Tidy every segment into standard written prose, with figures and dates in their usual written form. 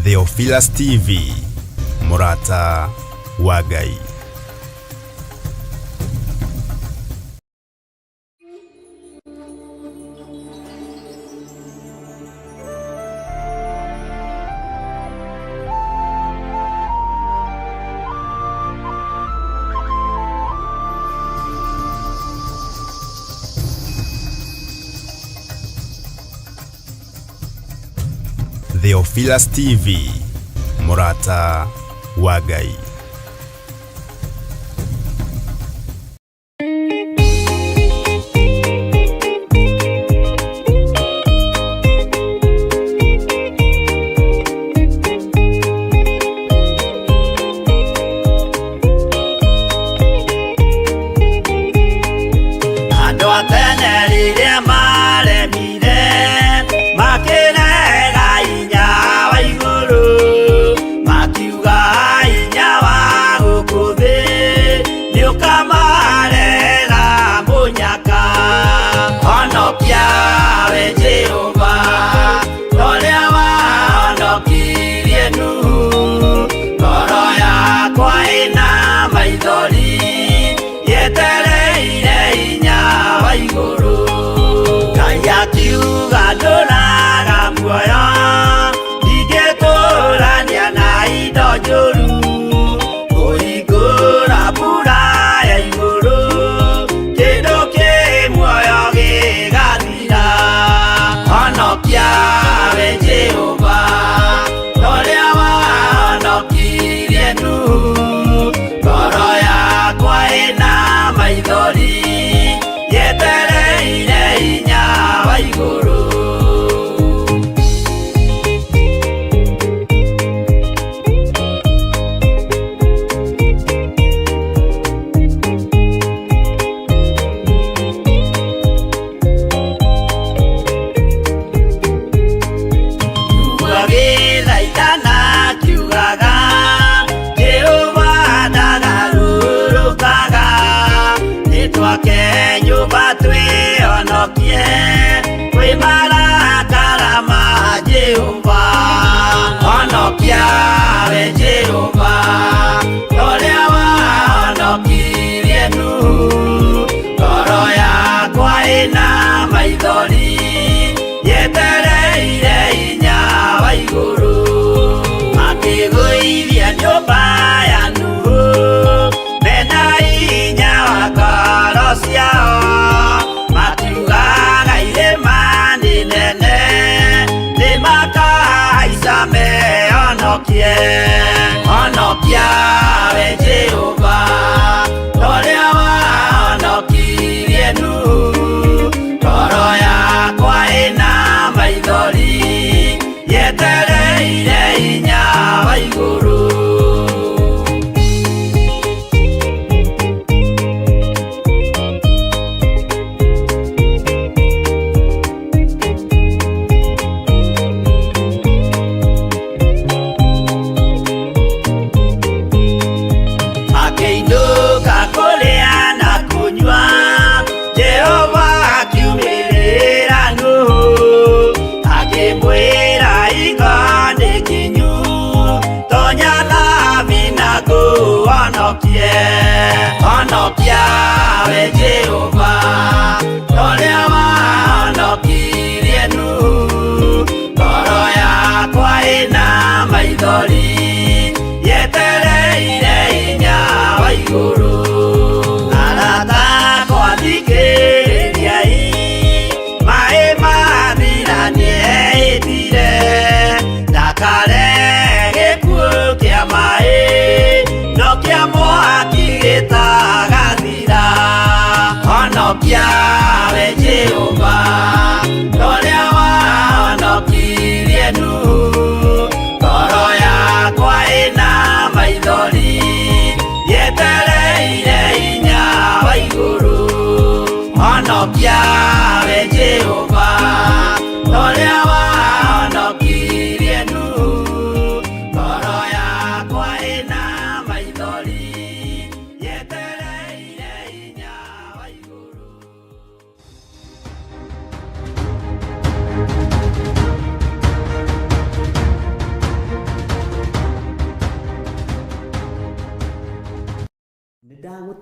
Theophilus TV, Murata wa Ngai. Theophilus TV, Murata wa Ngai.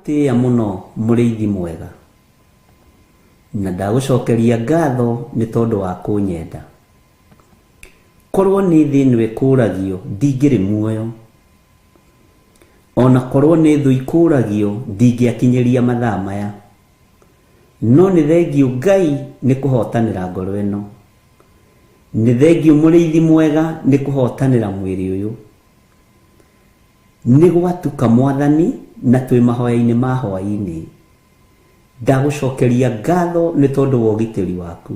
ndagũtĩĩa mũno mũrĩithi mwega, na ndagũcokeria ngatho nĩ tondũ wa kũnyenda. Korwo nĩ thĩ ĩno ĩkũragio ndingĩrĩ muoyo, ona korwo nĩ thũ ikũragio ndingĩakinyĩria mathaa maya, no nĩ thengiũ Ngai nĩ kũhotanĩra ngoro ĩno, nĩ thengiũ mũrĩithi mwega nĩ kũhotanĩra mwĩrĩ ũyũ, nĩ gwatuka Mwathani na twĩ mahoya-inĩ ma hwaĩ-inĩ. Ndagũcokeria ngatho nĩ tondũ wa ũgitĩri waku,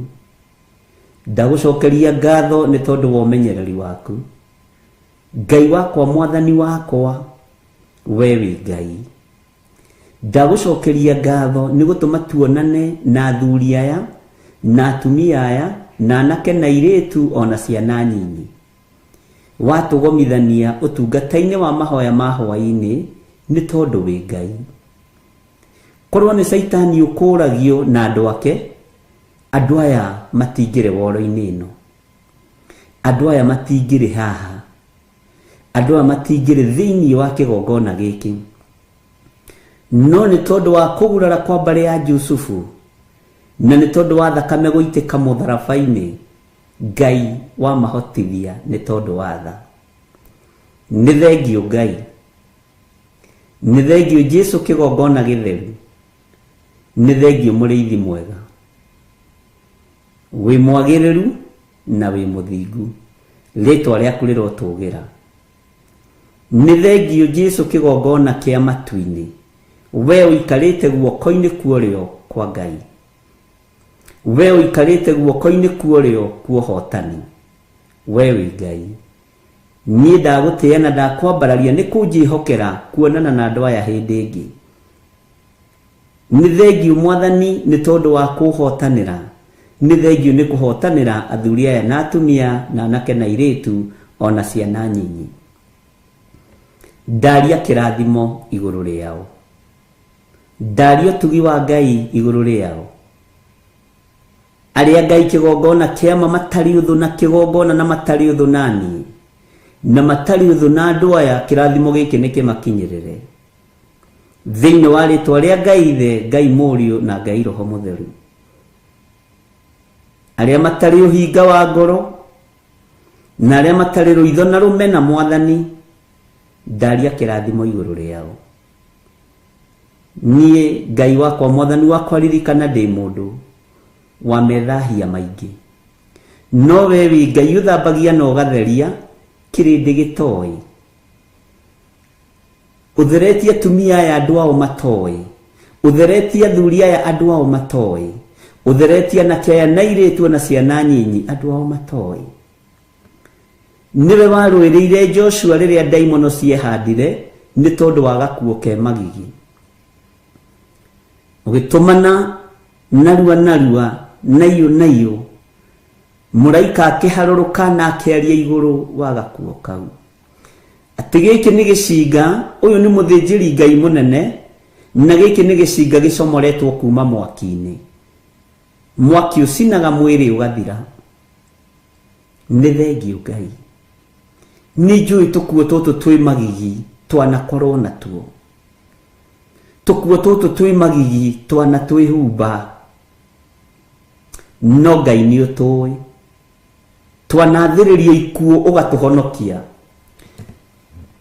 ndagũcokeria ngatho nĩ tondũ wa ũmenyereri waku. Ngai wakwa, Mwathani wakwa, we wĩ Ngai. Ndagũcokeria ngatho nĩ gũtũma tuonane na athuri aya na atumia aya na anake na airĩtu ona ciana nyinyi, watũgomithania ũtungata-inĩ wa mahoya ma hwaĩ-inĩ nĩ tondũ wĩ Ngai. Korwo nĩ Saitani ũkũragio na andũ ake, andũ aya matingĩrĩ woro-inĩ ĩno, andũ aya matingĩrĩ haha, andũ aya matingĩrĩ thĩinĩ wa kĩgongona gĩkĩ, no nĩ tondũ wa kũgurara kwa mbarĩ ya Jusufu na nĩ tondũ wa thakame gũitĩka mũtharaba-inĩ, Ngai wa mahotithia nĩ tondũ wa tha. Nĩ thengiũ Ngai, nĩ thengiũ Jesu kĩgongona gĩtheru, nĩ thengiũ mũrĩithi mwega, wĩ mwagĩrĩru na wĩ mũthingu, rĩtwa rĩaku rĩrotũgĩra. Nĩ thengiũ Jesu kĩgongona kĩa matu-inĩ, we ũikarĩte guoko-inĩ kwa ũrĩo kwa Ngai, we ũikarĩte guoko-inĩ kwa ũrĩo kwa ũhotani, we wĩ Ngai. Niĩ ndagũtĩĩa na ndakwambararia nĩ kũnjĩhokera kuonana na andũ aya hĩndĩ ĩngĩ. Nĩ thengiũ Mwathani nĩ tondũ wa kũhotanĩra, nĩ thengiũ nĩ kũhotanĩra athuri aya na atumia na anake na airĩtu ona ciana nyinyi. Ndaria kĩrathimo igũrũ rĩao, ndaria ũtugi wa Ngai igũrũ rĩao. Arĩa Ngai kĩgongona kĩama matarĩ ũthũ na kĩgongona na matarĩ ũthũ naniĩ na matarĩ ũthũ na andũ aya, kĩrathimo gĩkĩ nĩ kĩmakinyĩrĩre thĩinĩ wa rĩtwa rĩa Ngai Ithe, Ngai Mũriũ na Ngai Roho Mũtheru. Arĩa matarĩ ũhinga wa ngoro na arĩa matarĩ rũitho na rũmena Mwathani, ndaria kĩrathimo igũrũ rĩao. Niĩ Ngai wakwa, Mwathani wakwa, ririkana ndĩ mũndũ wa methahia maingĩ, no we wĩ Ngai ũthambagia na ũgatheria kĩrĩndĩ gĩtoĩ. Ũtheretie atumia aya andũ ao matoĩ, ũtheretie athuri aya andũ ao matoĩ, ũtheretie anake aya na airĩtu na ciana nyinyi andũ ao matoĩ. Nĩwe warũĩrĩire Joshua rĩrĩa ndaimono ciehandire nĩ tondũ wa gakuo ke magigi, ũgĩtũmana narua narua naiyũ naiyũ, mũraika akĩharũrũka na akĩaria igũrũ wa gakuo kau atĩ gĩkĩ nĩ gĩcinga, ũyũ nĩ mũthĩnjĩri Ngai mũnene, na gĩkĩ nĩ gĩcinga gĩcomoretwo kuma mwaki-inĩ, mwaki ũcinaga mwĩrĩ ũgathira. Nĩ thengiũ Ngai. Nĩ njũĩ tũkuo tũtũ twĩ magigi twanakorwo natuo, tũkuo tũtũ twĩ magigi twana twĩhumba, no Ngai nĩ ũtũĩ. Twanathĩrĩrio ikuo ũgatũhonokia,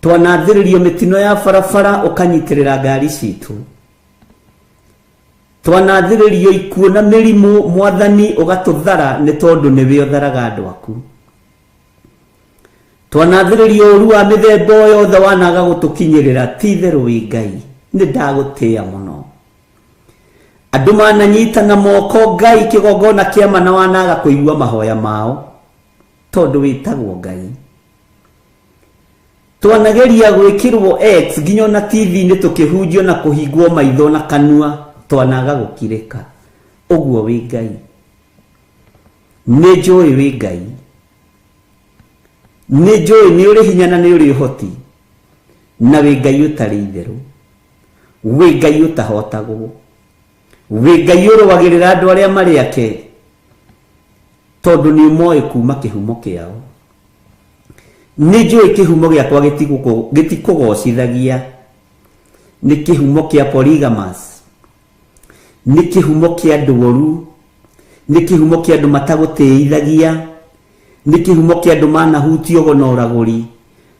twanathĩrĩrio mĩtino ya barabara ũkanyitĩrĩra ngari citũ, twanathĩrĩrio ikuo na mĩrimũ Mwathani ũgatũthara nĩ tondũ nĩwe ũtharaga andũ aku. Twanathĩrĩrio ũru wa mĩthemba yothe wanaga gũtũkinyĩrĩra, ti itherũ wĩ Ngai. Nĩ ndagũtĩĩa mũno. Andũ mananyitana moko Ngai kĩgongona kĩama na wanaga kũigua mahoya mao tondũ wĩtagwo Ngai. Twanageria gwĩkĩrwo X nginya na TV-inĩ tũkĩhunjio na kũhingwo maitho na kanua, twanaga gũkirĩka. Ũguo wĩ Ngai. Nĩ njũĩ wĩ Ngai, nĩ njũĩ nĩ ũrĩ hinya na nĩ ũrĩ ũhoti, na wĩ Ngai ũtarĩ itherũ, wĩ Ngai ũtahotagwo, wĩ Ngai ũrũagĩrĩra andũ arĩa marĩ ake tondũ nĩ ũmoĩ kuma kĩhumo kĩao. Nĩ njũĩ kĩhumo gĩakwa gĩtikũgocithagia, nĩ kĩhumo kĩa polygamous, nĩ kĩhumo kĩa andũ oru, nĩ kĩhumo kĩa andũ matagũtĩithagia, nĩ kĩhumo kĩa andũ manahutio ũgo na ũragũri.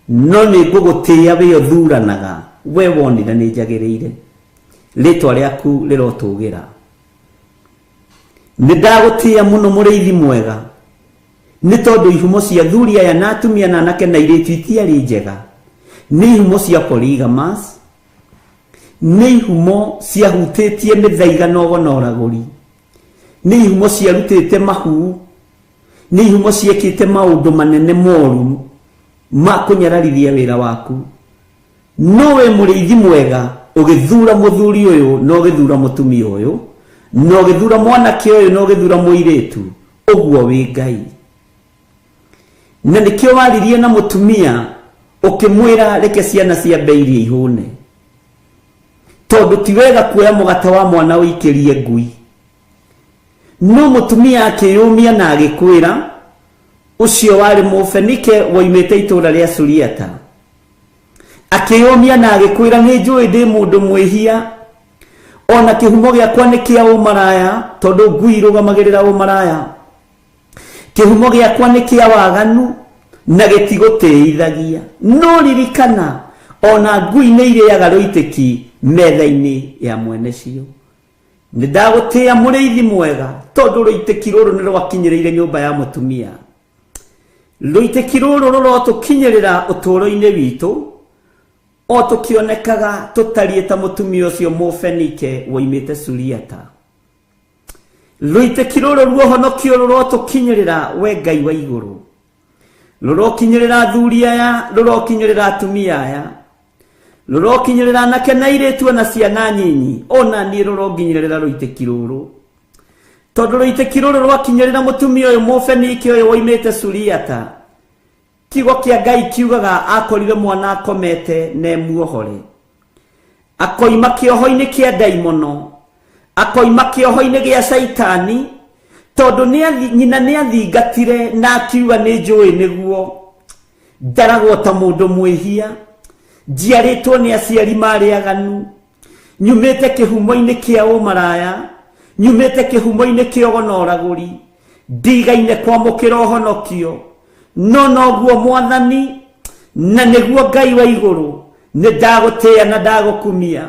No nĩ ngũgũtĩĩa we ũthuranaga, we wonire nĩ njagĩrĩire, rĩtwa rĩaku rĩrotũgĩra. Nĩ ndagũtĩĩa mũno mũrĩithi mwega, nĩ tondũ ihumo cia athuri aya na atumia na anake na airĩtu itiarĩ njega. Nĩ ihumo cia polygamous, nĩ ihumo ciahutĩtie mĩthaiga na ũgo na ũragũri, nĩ ihumo ciarutĩte mahu, nĩ ihumo ciĩkĩte maũndũ manene moru ma kũnyararithia wĩra waku. No we mũrĩithi mwega ũgĩthura mũthuri ũyũ na ũgĩthura mũtumia ũyũ na ũgĩthura mwanake ũyũ na ũgĩthura mũirĩtu, ũguo wĩ Ngai. Na nĩkĩo waririe na mũtumia ũkĩmwĩra reke ciana ciambe irie ihũne, tondũ ti wega kuoya mũgate wa mwana ũikĩrie ngui. No mũtumia akĩyũmia na agĩkwĩra, ũcio warĩ Mũfenike woimĩte itũũra rĩa Suriata, akĩyũmia na agĩkwĩra nĩ njũĩ ndĩ mũndũ mwĩhia, ona kĩhumo gĩakwa nĩ kĩa ũmaraya, tondũ ngui irũgamagĩrĩra ũmaraya. Kĩhumo gĩakwa nĩ kĩa waganu na gĩtigũtĩithagia. No ririkana ona ngui nĩ irĩaga rũitĩki metha-inĩ ya mwene cio. Nĩ ndagũtĩĩa mũrĩithi mwega, tondũ rũitĩki rũrũ nĩ rwakinyĩrĩire nyũmba ya mũtumia. Rũitĩki rũrũ rũrotũkinyĩrĩra ũtũũro-inĩ witũ, o tũkĩonekaga tũtariĩ ta mũtumia ũcio Mũfenike woimĩte Suriata. Rũitĩki rũrũ ruohonokio rũrotũkinyĩrĩra we Ngai wa igũrũ, rũrokinyĩrĩra athuri aya, rũrokinyĩrĩra atumia aya, rũrokinyĩrĩra anake na airĩtu na ciana nyinyi, ona niĩ rũronginyĩrĩra rũitĩki rũrũ. Tondũ rũitĩki rũrũ rwakinyĩrĩra mũtumia ũyũ Mũfenike ũyũ woimĩte Suriata, kiugo kĩa Ngai kiugaga akorire mwana akomete na emuohore, akoima kĩoho-inĩ kĩa ndaimono, akoima kĩoho-inĩ gĩa Saitani, tondũ nyina nĩ athingatire na akiuga nĩ njũĩ nĩguo ndaragwo ta mũndũ mwĩhia, njiarĩtwo nĩ aciari marĩ aganu, nyumĩte kĩhumo-inĩ kĩa ũmaraya, nyumĩte kĩhumo-inĩ kĩa ũgo na ũragũri, ndigaine kwamũkĩra ũhonokio. No noguo Mwathani na nĩguo Ngai wa igũrũ, nĩ ndagũtĩĩa na ndagũkumia.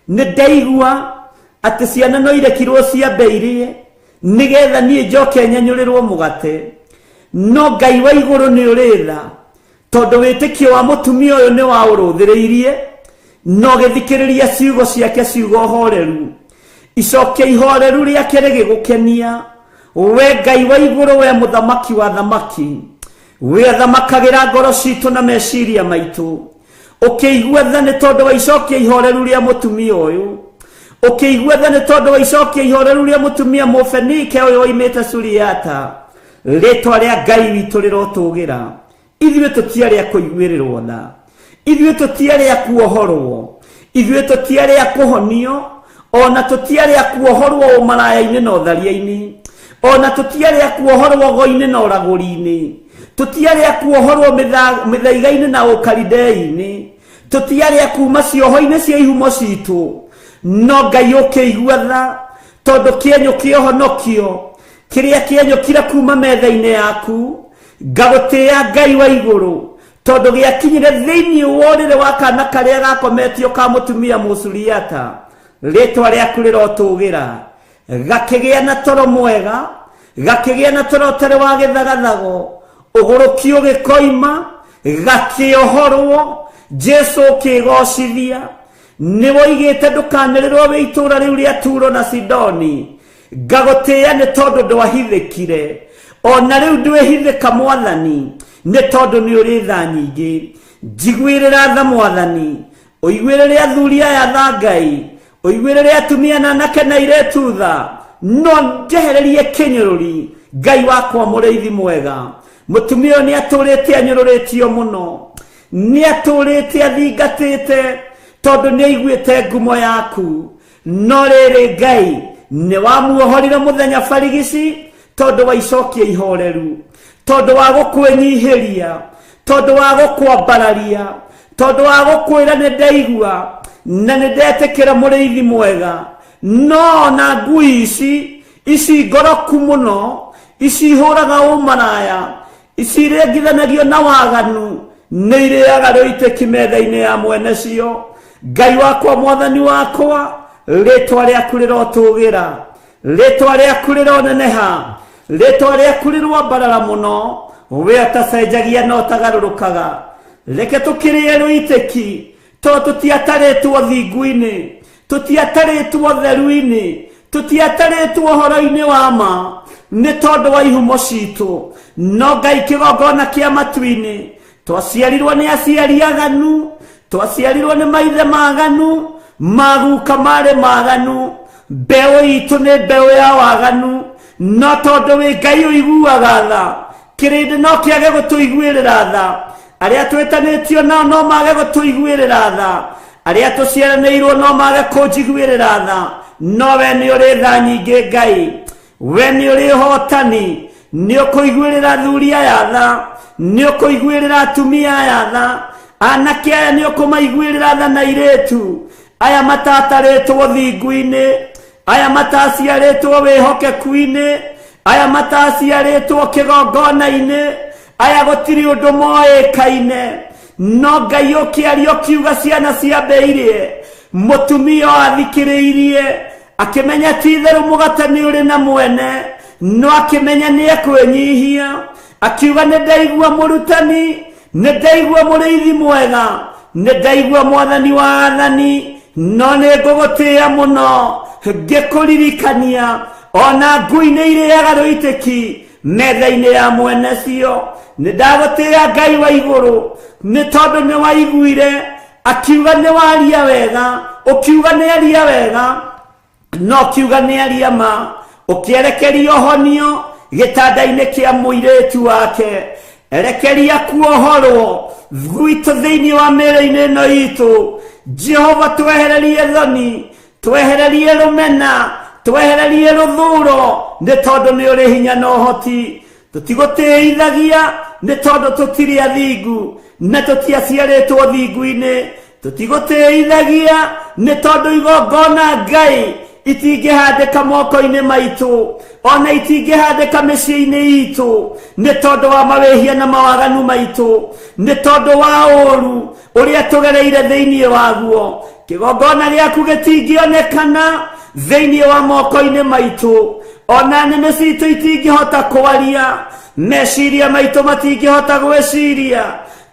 Nĩ ndaigua atĩ ciana no irekirwo ciambe irie nĩgetha niĩ njoke nyanyũrĩrwo mũgate. No Ngai wa igũrũ nĩ ũrĩtha, tondũ wĩtĩkio wa mũtumia ũyũ nĩ waũrũthĩrĩirie, no gĩthikĩrĩria ciugo ciake ciugo horeru, icokia ihoreru rĩake rĩgĩgũkenia. We Ngai wa igũrũ, we mũthamaki wa thamaki, we athamakagĩra ngoro citũ na meciria maitũ, ũkĩigua tha nĩ tondũ wa icokia ihoreru rĩa mũtumia ũyũ, ũkĩigua tha nĩ tondũ wa icokia ihoreru rĩa mũtumia Mũfenike ũyũ woimĩte Suriata. Rĩtwa rĩa Ngai witũ rĩrotũgĩra. Ithuĩ tũtiarĩ a kũiguĩrĩrwo tha, ithuĩ tũtiarĩ a kuohorwo, ithuĩ tũtiarĩ a kũhonio, ona tũtiarĩ a kuohorwo ũmaraya-inĩ na ũtharia-inĩ, ona tũtiarĩ a kuohorwo ũgo-inĩ na ũragũri-inĩ, tũtiarĩ a kuohorwo mĩthaiga-inĩ na ũkaridei-inĩ, tũtiarĩ a kuma cioho-inĩ cia ihumo citũ. No Ngai ũkĩigua tha, tondũ kĩenyũ kĩa ũhonokio kĩrĩa kĩenyũkire kuma metha-inĩ yaku, ngagũtĩĩa Ngai wa igũrũ, tondũ gĩakinyire thĩinĩ wa ũrĩrĩ wa kana karĩa gakometio ka mũtumia Mũsuriata. Rĩtwa rĩaku rĩrotũgĩra. Gakĩgĩa na toro mwega, gakĩgĩa na toro ũtarĩ wa gĩthagathago, ũgũrũkio gĩkoima, gakĩohorwo, Jesu ũkĩgocithia. Nĩ woigĩte ndũkanĩrĩrwo wĩ itũũra rĩu rĩa Turo na Sidoni. Ngagũtĩĩa nĩ tondũ ndwahithĩkire, ona rĩu ndwĩhithĩka Mwathani, nĩ tondũ nĩ ũrĩ tha nyingĩ. Njiguĩrĩra tha Mwathani, ũiguĩrĩre athuri aya tha Ngai, ũiguĩrĩre atumia na anake na airĩtu tha, no njehererie kĩnyũrũri. Ngai wakwa mũrĩithi mwega, mũtumia ũyũ nĩ atũrĩte anyũrũrĩtio mũno, nĩ atũrĩte athingatĩte, tondũ nĩ aiguĩte ngumo yaku. No rĩrĩ Ngai nĩ wamuohorire mũthenya barigici, tondũ wa icokia ihoreru, tondũ wa gũkwĩnyihĩria, tondũ wa gũkwambararia, tondũ wa gũkwĩra nĩ ndaigua na nĩndetekera mũrĩithi mwega. No na ngui ici ngoroku mũno, ici hũraga ũmaraya, ici irengithanagio na waganu, nĩ irĩaga rũitĩki metha-inĩ ya mwene cio. Ngai wakwa, mwathani wakwa, rĩtwa rĩaku rĩrotũgĩra, rĩtwa rĩaku rĩroneneha, rĩtwa rĩaku rĩrwambarara mũno, we ũtacenjagia na ũtagarũrũkaga. Reke tũkĩrĩe rũitĩki, tondũ tũtiatarĩtwo thingu-inĩ, tũtiatarĩtwo theru-inĩ, tũtiatarĩtwo ũhoro-inĩ wa ma, nĩ tondũ wa ihumo citũ. No Ngai kĩgongona kĩa matu-inĩ, twaciarirwo nĩ aciari aganu, twaciarirwo nĩ maithe maganu, maguka marĩ maganu, mbeũ itũ nĩ mbeũ ya waganu. No tondũ wĩ Ngai ũiguaga tha, kĩrĩndĩ no kĩage gũtũiguĩrĩra tha, arĩa twĩtanĩtio nao no mage gũtũiguĩrĩra tha, arĩa tũciaranĩirwo no mage kũnjiguĩrĩra tha. No we nĩ ũrĩ tha nyingĩ Ngai, we nĩ ũrĩ hotani, nĩ ũkũiguĩrĩra thuri aya tha, nĩ ũkũiguĩrĩra atumia aya tha, anake aya nĩ ũkũmaiguĩrĩra tha na airĩtu aya matatarĩtwo thingu-inĩ, aya mataciarĩtwo wĩhokeku-inĩ, aya mataciarĩtwo kĩgongona-inĩ, aya gũtirĩ ũndũ moĩkaine. No Ngai ũkĩaria ũkiuga ciana ciambĩirie, mũtumia athikĩrĩirie, akĩmenya ti-itherũ mũgate nĩ ũrĩ na mwene, no akĩmenya nĩ ekwĩnyihia, akiuga nĩ ndaigua mũrutani, nĩ ndaigua mũrĩithi mwega, nĩ ndaigua mwathani wa athani, no nĩ ngũgũtĩĩa mũno ngĩkũririkania ona ngui nĩ irĩaga rũitĩki metha-inĩ ya mwene cio. Nĩ ndagũtĩĩa Ngai wa igũrũ, nĩ tondũ nĩ waiguire akiuga nĩ waria wega, ũkiuga nĩ aria wega, no ũkiuga nĩ aria ma, ũkĩerekeria ũhonio gĩtanda-inĩ kĩa mũirĩtu wake. Erekeria kuohorwo gwitũ thĩinĩ wa mĩĩrĩ-inĩ ĩno itũ. Jehova, twehererie thoni, twehererie rũmena, twehererie rũthũũro, nĩ tondũ nĩ ũrĩ hinya na ũhoti. Tũtigũtĩithagia nĩ tondũ tũtirĩ athingu na tũtiaciarĩtwo thingu-inĩ. Tũtigũtĩithagia nĩ tondũ igongona Ngai itingĩhandĩka moko-inĩ maitũ, ona itingĩhandĩka mĩciĩ-inĩ itũ, nĩ tondũ wa mawĩhia na mawaganu maitũ, nĩ tondũ wa ũũru ũrĩa tũgereire thĩinĩ waguo. Kĩgongona gĩaku gĩtingĩonekana thĩinĩ wa moko-inĩ maitũ, ona nĩmĩ citũ itingĩhota kwaria, meciria maitũ matingĩhota gwĩciria,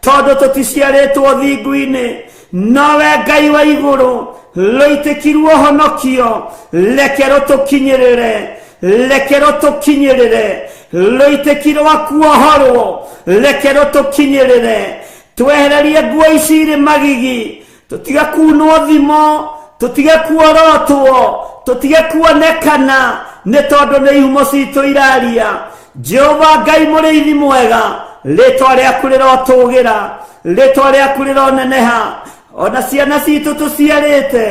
tondũ tũticiarĩtwo thingu-inĩ. Nowe Ngai wa igũrũ, rũitĩki rwa ũhonokio reke rũtũkinyĩrĩre, reke rũtũkinyĩrĩre, rũitĩki rwa kuohorwo reke rũtũkinyĩrĩre. Twehererie nguo ici irĩ magigi, tũtige kunwo thimo, tũtige kuorotwo, tũtige kuonekana, nĩ tondũ nĩ ihumo citũ iraria. Jehova Ngai mũrĩithi mwega, rĩtwa rĩaku rĩrotũgĩra, rĩtwa rĩaku rĩroneneha. Ona ciana citũ tũciarĩte,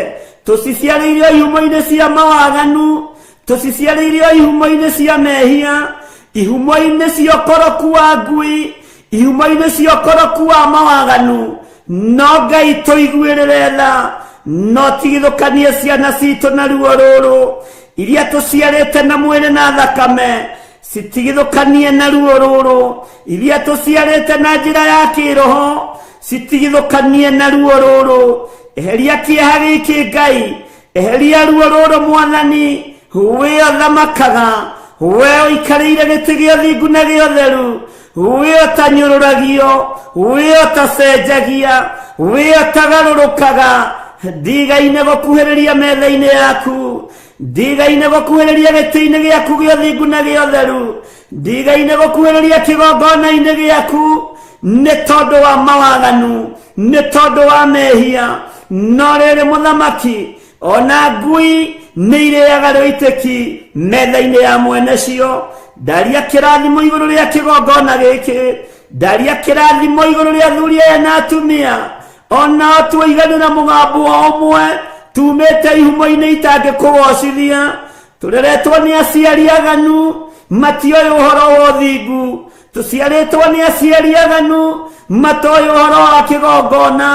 tũciciarĩirio ihumo-inĩ cia mawaganu, tũciciarĩirio ihumo-inĩ cia mehia, ihumo-inĩ cia ũkoroku wa ngui, ihumo-inĩ cia ũkoroku wa mawaganu. No Ngai tũiguĩrĩre tha, no tigithũkanie ciana citũ na ruo rũrũ, iria tũciarĩte na mwĩrĩ na thakame, citigithũkanie na ruo rũrũ, iria tũciarĩte na njĩra ya kĩroho, citigithũkanie na ruo rũrũ. Eheria kĩeha gĩkĩ Ngai, eheria ruo rũrũ mwathani, we ũthamakaga, we ũikarĩire gĩtĩ gĩa ũthingu na gĩa ũtheru, we ũtanyũrũragio, we ũtacenjagia, we ũtagarũrũkaga. Ndigaine gũkuhĩrĩria metha-inĩ yaku, ndigaine gũkuhĩrĩria gĩtĩ-inĩ gĩaku gĩa ũthingu na gĩa ũtheru, ndigaine gũkuhĩrĩria kĩgongona-inĩ gĩaku, nĩ tondũ wa mawaganu, nĩ tondũ wa mehia. No rĩrĩ mũthamaki, ona ngui nĩ irĩaga rũitĩki metha-inĩ ya mwene cio. Ndaria kĩrathimo igũrũ rĩa kĩgongona gĩkĩ, ndaria kĩrathimo igũrũ rĩa athuri aya na atumia, ona tũiganĩra mũgambo ũmwe, tumĩte ihumo-inĩ itangĩkũgocithia, tũreretwo nĩ aciari aganu, matioĩ ũhoro wa ũthingu, tũciarĩtwo nĩ aciari aganu, matoĩ ũhoro wa kĩgongona,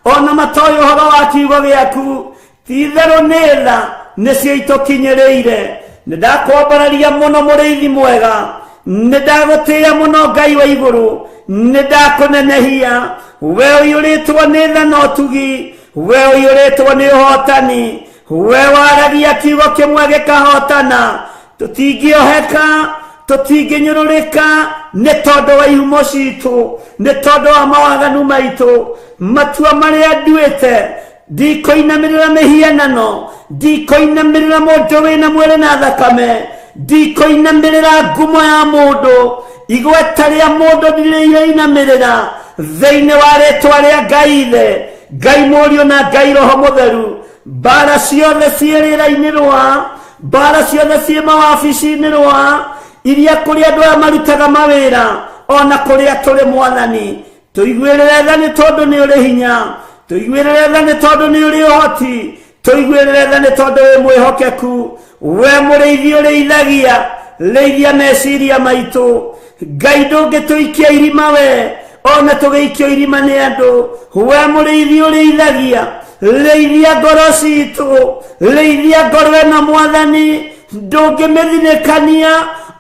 ona matoyo horo wa kiugo giaku tithero nitha nicio itukinyereire nidakwambararia muno muriithi mwega nidagutia muno Ngai wa iguru nidakunenehia we uyuritwo ni tha no tugi we uyuritwo ni hotani we waragia kiugo kimwe gikahotana tutingioheka tutinginyururika ni tondu wa ihumo citu ni tondu wa mawaganu maitu matua maria nduite ndikoinamirira mihianano ndikoinamirira mundu wina mwiri na thakame ndikoinamirira ngumo ya mundu igweta ria mundu ndiriinamirira thiini wa ritwa ria Ngai ithe Ngai Murio na Ngai Roho Mutheru bara ciothe ciirira-ini rwa bara ciothe cie mawabici-ini rwa iria kuri andu aya marutaga mawira ona kuria turi Mwathani tuiguirire tha ni tondu ni uri hinya tuiguirire tha ni tondu ni uri uhoti tuiguirire tha ni tondu wi mwihokeku we muriithi uriithagia reithia meciria maitu Ngai ndungituikia irima we ona tugiikio irima ni andu we muriithi uriithagia reithia ngoro citu reithia ngoro na Mwathani ndungimithinekania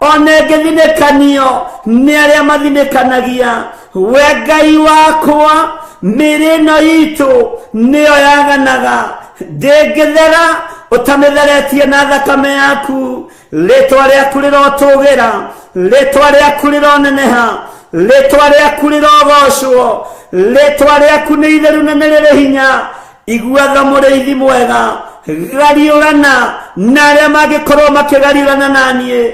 ona ngithinekanio ni aria mathinekanagia we Ngai wakwa mĩrĩ ĩno itu nĩyo yaganaga ndĩngĩthera ũtamĩtheretie na thakame yaku rĩtwa rĩaku rĩrotũgĩra rĩtwa rĩaku rĩroneneha rĩtwa rĩaku rĩrogocwo rĩtwa rĩaku nĩ itheru na nĩ rĩrĩ hinya igua tha mũrĩithi mwega gariũrana na arĩa mangĩkorwo makĩgariũrana naniĩ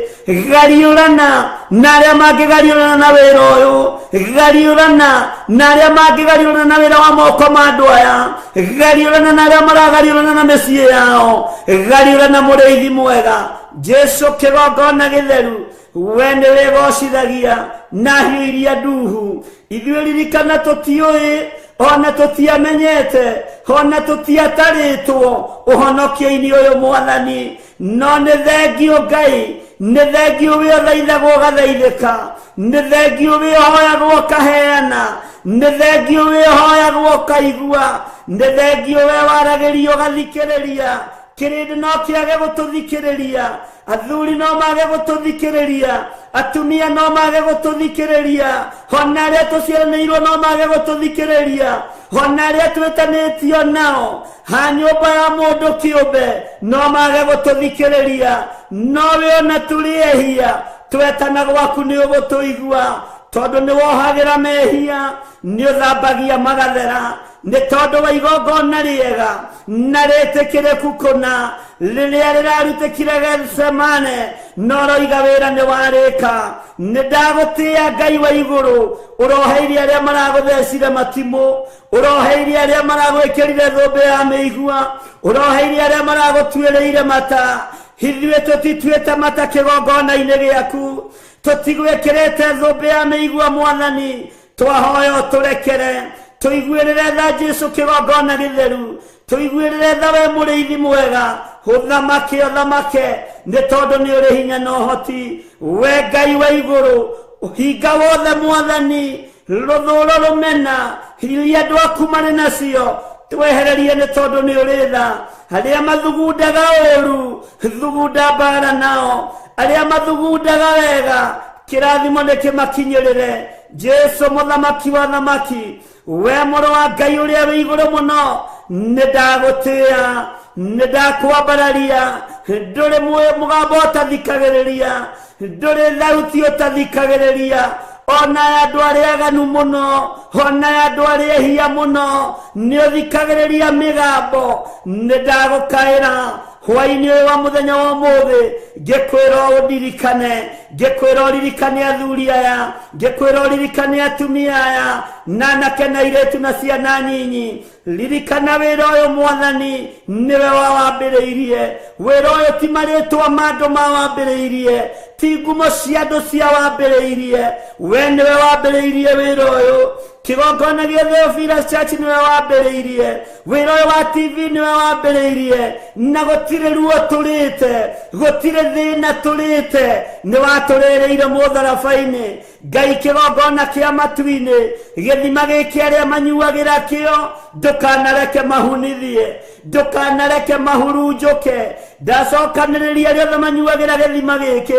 gariũrana na arĩa mangĩgariũrana na wĩra ũyũ gariũrana na arĩa mangĩgariũrana na wĩra wa moko ma andũ aya gariũrana na arĩa maragariũrana na mĩciĩ yao gariũrana mũrĩithi mwega Jesu kĩgongona gĩtheru we nĩ wĩgocithagia na hiũ iria nduhu ithuĩ ririkana tũtiũĩ ona tutiamenyete ona tutiataritwo ũhonokio-inĩ ũyũ Mwathani no nĩ thengio Ngai nĩ thengio we ũthaithagwo ũgathaithĩka nĩ thengio we ũhoyagwo ũkaheana nĩ thengio we ũhoyagwo ũkaigua nĩ thengio we waragĩrio ũgathikĩrĩria kĩrĩndĩ no kĩage gũtũthikĩrĩria athuri no mage gũtũthikĩrĩria atumia no mage gũtũthikĩrĩria ona arĩa tũciaranĩirwo no mage gũtũthikĩrĩria ona arĩa twĩtanĩtio nao ha nyũmba ya mũndũ kĩũmbe no mage gũtũthikĩrĩria no we ona tũrĩehia twetana gwaku nĩ ũgũtũigua tondu nĩ wohagĩra mehia nĩ ũthambagia magathera nĩ tondu wa igongona rĩega na rĩtĩkĩrĩku kũna rĩrĩa rĩrarutĩkire Getsemane no roiga wĩra nĩ warĩka nĩ ndagũtĩa Ngai wa igũrũ ũroheirie arĩa maragũthecire matimũ ũroheirie arĩa maragwĩkĩrire thũmbĩ ya mĩigua ũroheirie arĩa maragũtuĩrĩire mata ithuĩ tũtituĩte mata kĩgongona-inĩ gĩaku tũtigwĩkĩrĩte thũmbĩ ya mĩigua Mwathani twahoya ũtũrekere tũiguĩrĩre tha Jesu kĩgongona gĩtheru tũiguĩrĩre tha we mũrĩithi mwega ũthamake ũthamake nĩ tondũ nĩ ũrĩ hinya na ũhoti we Ngai wa igũrũ hinga wothe Mwathani rũthũũro rũmena iria andũ aku marĩ nacio twehererie nĩ tondũ nĩ ũrĩ tha arĩa mathugundaga ũũru thugunda mbara nao arĩa mathugundaga wega kĩrathimo nĩ kĩmakinyĩrĩre Jesu mũthamaki wa thamaki we mũrũ wa Ngai ũrĩa wĩ igũrũ mũno nĩ ndagũtĩa nĩ ndakwambararia ndũrĩ mũgambo ũtathikagĩrĩria ndũrĩ thauti ũtathikagĩrĩria ona andũ arĩa aganu mũno ona andũ arĩa ehia mũno nĩ ũthikagĩrĩria mĩgambo nĩ ndagũkaĩra hwaĩ-inĩ ũyũ wa mũthenya wa ũmũthĩ ngĩkwĩra ũndirikane ngĩkwĩra ũririkane athuri aya ngĩkwĩra ũririkane atumia aya na anake na airĩtu na ciana nyinyi ririkana wĩra ũyũ Mwathani nĩwe wawambĩrĩirie wĩra ũyũ ti marĩtwa ma andũ mawambĩrĩirie tigumo cia andu cia wambiriirie we niwe wambiriirie wira uyu kigongona gĩa Theophilus Church niwe wambiriirie wira uyu wa TV niwe wambiriirie na gutire ruo turite gutire thina turite ni waturireire mutharabaini Ngai kigongona kia matuini githima giki aria manyuagira kio ndukanareke mahunithie ndukanareke mahurunjuke ndacokaniriria riothe manyuagira githima giki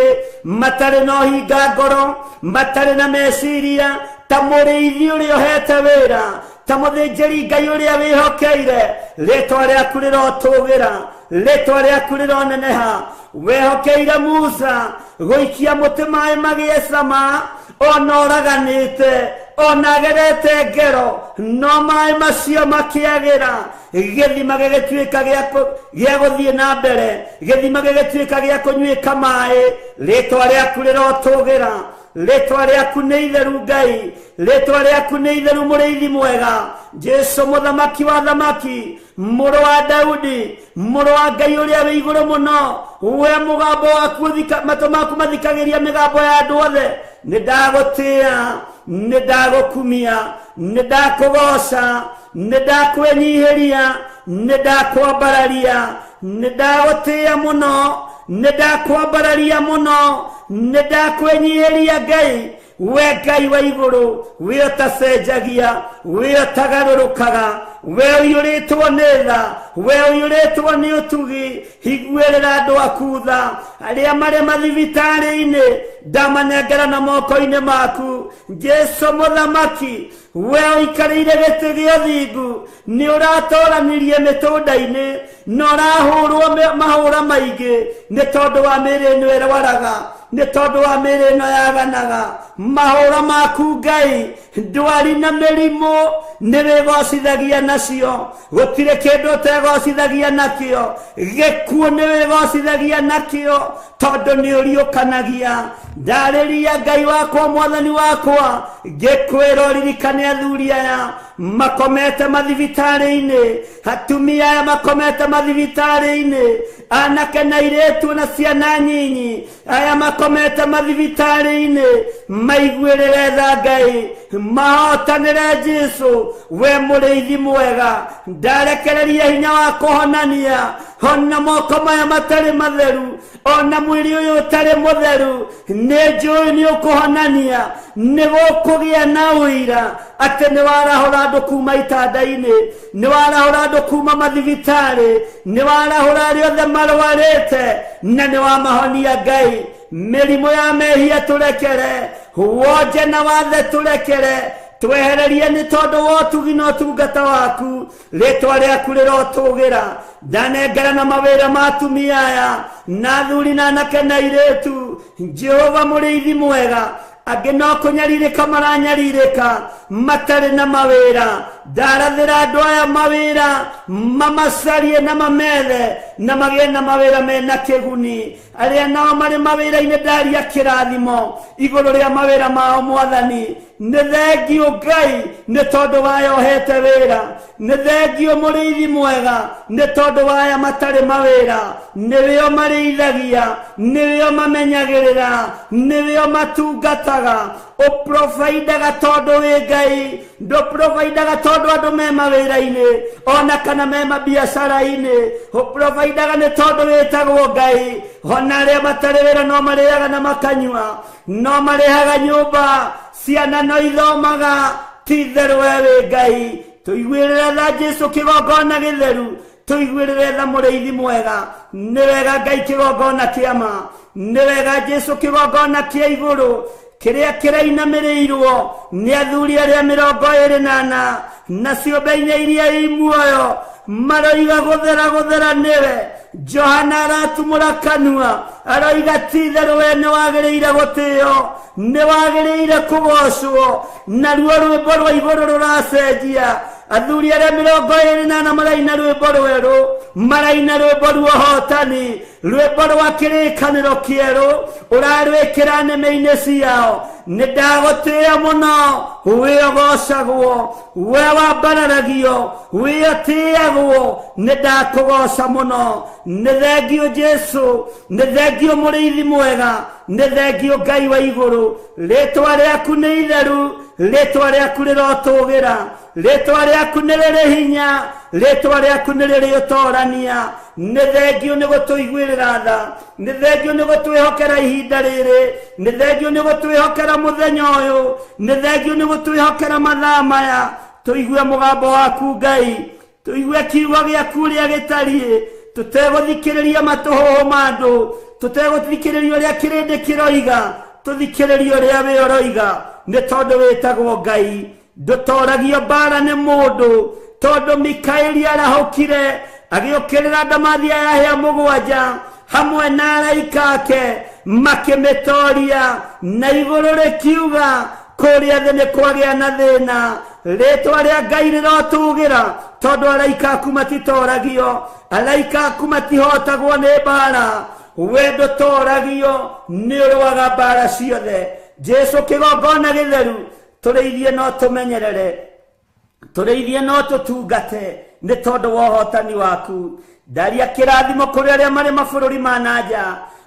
matari no hinga ngoro matari na meciria ta muriithi uria uhete wira ta muthinjiri Ngai uria wihokeire ritwa riaku rirotugira ritwa riaku rironeneha wehokeire Musa guikia muti mai magie cama ona oraganite ona gerete ngero no mai macio makiagira githima gigituika gia guthie na mbere githima gigituika gia kunyuika mai ritwa riaku rirotugira ritwa riaku ni itheru Ngai ritwa riaku ni itheru muriithi mwega Jesu muthamaki wa thamaki muru wa Daudi muru wa Ngai uria wi iguru muno we mugambo waku matu maku mathikagiria migambo ya andu othe nidagutia nidagukumia nidakugoca nidakwenyihiria nidakwambararia nidagutia muno nidakwambararia muno nidakwenyihiria Ngai we Ngai wa iguru we utacenjagia we utagarurukaga we uyuritwo ni tha we uyuritwo ni utugi higuerera andu aku tha aria mari mathibitari-ini ndamanengera na moko-ini maku Jesu muthamaki we uikarire giti gia thingu ni uratoranirie mitunda-ini na urahurwo mahura maingi ni tondu wa miri ino irwaraga ni tondu wa miri ino yaganaga mahura maku Ngai ndwari na mirimu niwigocithagia nacio gutire kindu utegocithagia nakio gikuo niwigocithagia nakio tondu ni uriukanagia ndariria Ngai wakwa mwathani wakwa ngikwira uririkane athuri aya makomete mathibitari-ini atumia aya makomete mathibitari-ini anake na airitu na ciana nyinyi aya makomete mathibitari-ini maiguirire tha Ngai mahotanire Jesu we muriithi mwega ndarekereria hinya wa kuhonania ona moko maya matari matheru ona mwiri uyu utari mutheru ni njui ni ukuhonania ni gukugia na uira ati ni warahura andu kuma itanda-ini ni warahura andu kuma mathibitari ni warahura aria othe marwarite na ni wamahonia Ngai mirimu ya mehia turekere wonje na wathe turekere twehererie ni tondu wa utugi na utungata waku ritwa riaku rirotugira ndanengera na mawira ma atumia aya na athuri na anake na airitu Jehova muriithi mwega angi no kunyaririka maranyaririka matari na mawira ndarathira andu aya mawira mamacarie na mamethe na magie na mawira mena kiguni aria nao mari mawira-ini ndaria kirathimo iguru ria mawira mao mwathani ni thengio Ngai ni tondu waya ohete wira ni thengio muriithi mwega ni tondu waya matari mawira niwio mariithagia niwio mamenyagirira niwio matungataga uprovidaga tondu wi Ngai nduprovidaga tondu andu me mawira-ini ona kana me mabiacara-ini uprovidaga ni tondu witagwo Ngai ona aria matari wira no mariaga na makanyua no marihaga nyumba ciana no ithomaga titheru we wi Ngai tuiguirire tha Jesu kigongona githeru tuiguirire tha muriithi mwega ni wega Ngai kigongona kiama ni wega Jesu kigongona kia iguru kiria kirainamirirwo ni athuri aria 28 na ciumbe-ini iria i muoyo maroiga guthera niwe Johana aratumura kanua aroiga titheru we ni wagiriire gutio ni wagiriire kugocwo na ruo rwimbo rwa iguru ruracenjia athuri aria 28 maraina rwimbo rweru maraina rwimbo rwa hotani rwimbo rwa kirikaniro kieru urarwikira neme-ini ciao nidagotea muno wiyogocagwo we wambararagio wiyotiagwo nidakugoca muno nithengio Jesu nithengio muriithi mwega nithengio Ngai wa iguru ritwa riaku ni itheru ritwa riaku rirotugira ritwa riaku ni riri hinya ritwa riaku ni riri utorania nithengio ni gutuiguirira tha nithengio ni gutwihokera ihinda riri nithengio ni gutwihokera muthenya uyu nithengio ni gutwihokera mathaa maya tuigue mugambo waku Ngai tuigue kiugo giaku ria gitarie tuteguthikiriria matuhuhu mandu tuteguthikiriria ria kirindi kiroiga tuthikiriria ria we oroiga ni tondu witagwo Ngai ndutoragio mbara ni mundu tondu Mikaeli arahukire agiukirira ndamathia yahia mugwanja hamwe na araika ake makimitoria na iguru rikiuga kuria thi ni kwagia na thina ritwa ria Ngai rirotugira tondu araika aku matitoragio araika aku matihotagwo ni mbara we ndutoragio ni uruaga mbara ciothe Jesu kigongona githeru tureithie no tumenyerere tureithie no tutungate ni tondu wa uhotani waku ndaria kirathimo kuri aria mari mabururi ma nanja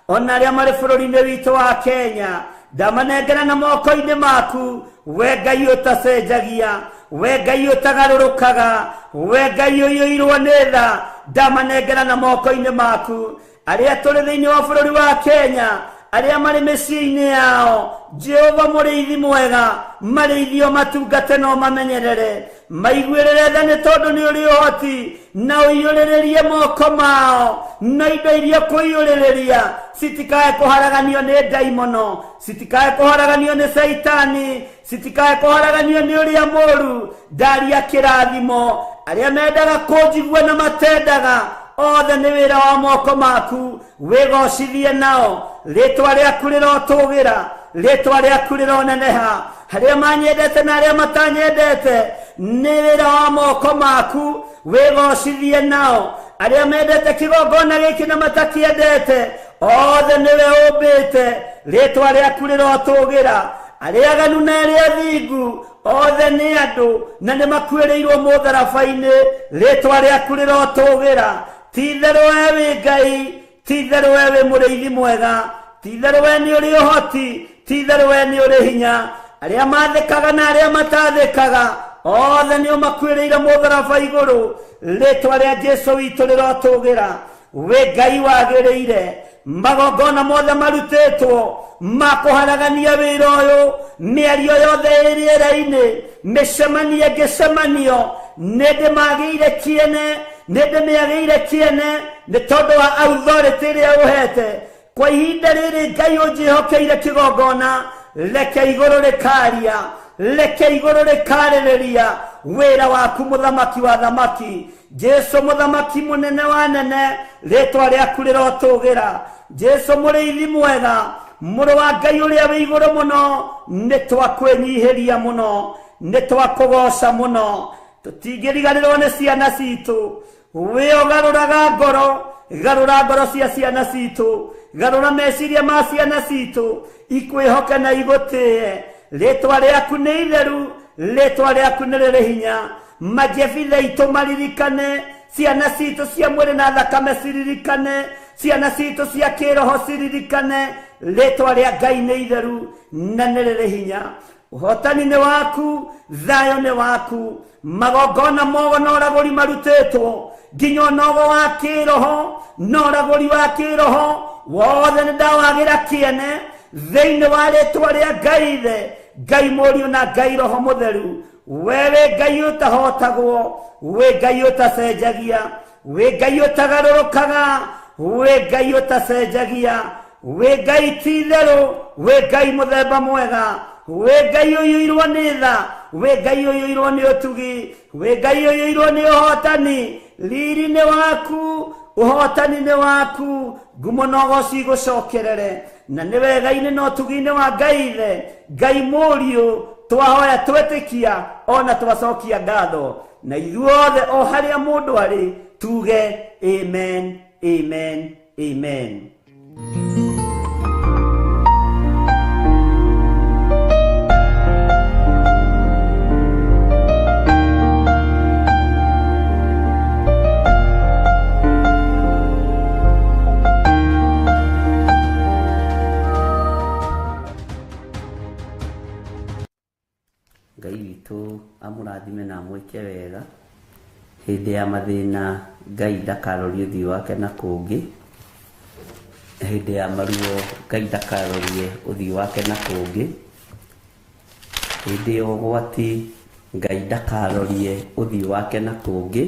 ona aria mari bururi-ini witu wa Kenya ndamanengera na moko-ini maku we Ngai utacenjagia we Ngai utagarurukaga we Ngai uyoirwo ni tha ndamanengera na moko-ini maku aria turi thiini wa bururi wa Kenya aria mari micii-ini yao Jehova muriithi mwega marithio matungate no mamenyerere maiguirire tha ni tondu ni uri uhoti na uiyuririe moko mao na indo iria kuiyuriria sitikae kuharaganio ni daimono sitikae kuharaganio ni saitani sitikae kuharaganio ni uria muru ndaria kirathimo aria mendaga kunjigua na matendaga othe ni wira wa moko maku wigocithie nao ritwa riaku rirotugira ritwa riaku rironeneha haria manyendete na aria matanyendete ni wira wa moko maku wigocithie nao aria mendete kigongona giki na matakiendete othe niwe umbite ritwa riaku rirotugira aria aganu na aria thingu othe ni andu na ni makuiriirwo mutharabai-ini ritwa riaku rirotugira titheru we wi Ngai titheru we wi muriithi mwega titheru we ni uri uhoti titheru we ni uri hinya aria mathikaga na aria matathikaga othe ni umakwiriire mutharaba iguru ritwa ria Jesu witu rirotugira we Ngai wagiriire magongona mothe marutitwo makuharagania wira uyu miario yothe iriera-ini micemania ngicemanio nindi magiire kiene nindi miagiire kiene ni tondu wa authority iria uhete kwa ihinda riri Ngai unjihokeire kigongona reke iguru rikaria reke iguru rikaririria wira waku muthamaki wa thamaki Jesu muthamaki munene wa nene ritwa riaku rirotugira Jesu muriithi mwega muru wa Ngai uria wi iguru muno ni twakwenyihiria muno ni twakugoca muno tutingiriganirwo ni ciana citu we ugaruraga ngoro garura ngoro cia ciana citu garura meciria ma ciana citu ikwihoka na igutie ritwa riaku ni itheru ritwa riaku ni riri hinya majebitha itu maririkane ciana citu cia mwiri na thakame ciririkane ciana citu cia kiroho ciririkane ritwa ria Ngai ni itheru na ni riri hinya uhotani ni waku thayo ni waku magongona mogo na uraguri marutitwo nginya nogo wa kiroho na uraguri wa kiroho wothe nidawagira kiene thiini wa ritwa ria Ngai the Ngai murio na Ngai roho mutheru wewe Ngai utahotagwo we Ngai utacenjagia we Ngai utagarurukaga we Ngai utacenjagia we Ngai titheru we Ngai muthemba mwega we Ngai uyoirwo ni tha we Ngai uyoirwo ni utugi we Ngai uyoirwo ni uhotani riri ni waku uhotani ni waku ngumo nogo cigucokerere na ni wega-ini no tugi-ini wa Ngai the Ngai murio twahoya twetikia ona twacokia ngatho na ithuothe o haria mundu ari tuge amen amen amen. Ngai witũ amũrathime na amwĩke wega. Hĩndĩ ya mathĩna Ngai ndakarorie ũthiũ wake na kũngĩ. Hĩndĩ ya maruo Ngai ndakarorie ũthiũ wake na kũngĩ. Hĩndĩ ya ũgwati Ngai ndakarorie ũthiũ wake na kũngĩ.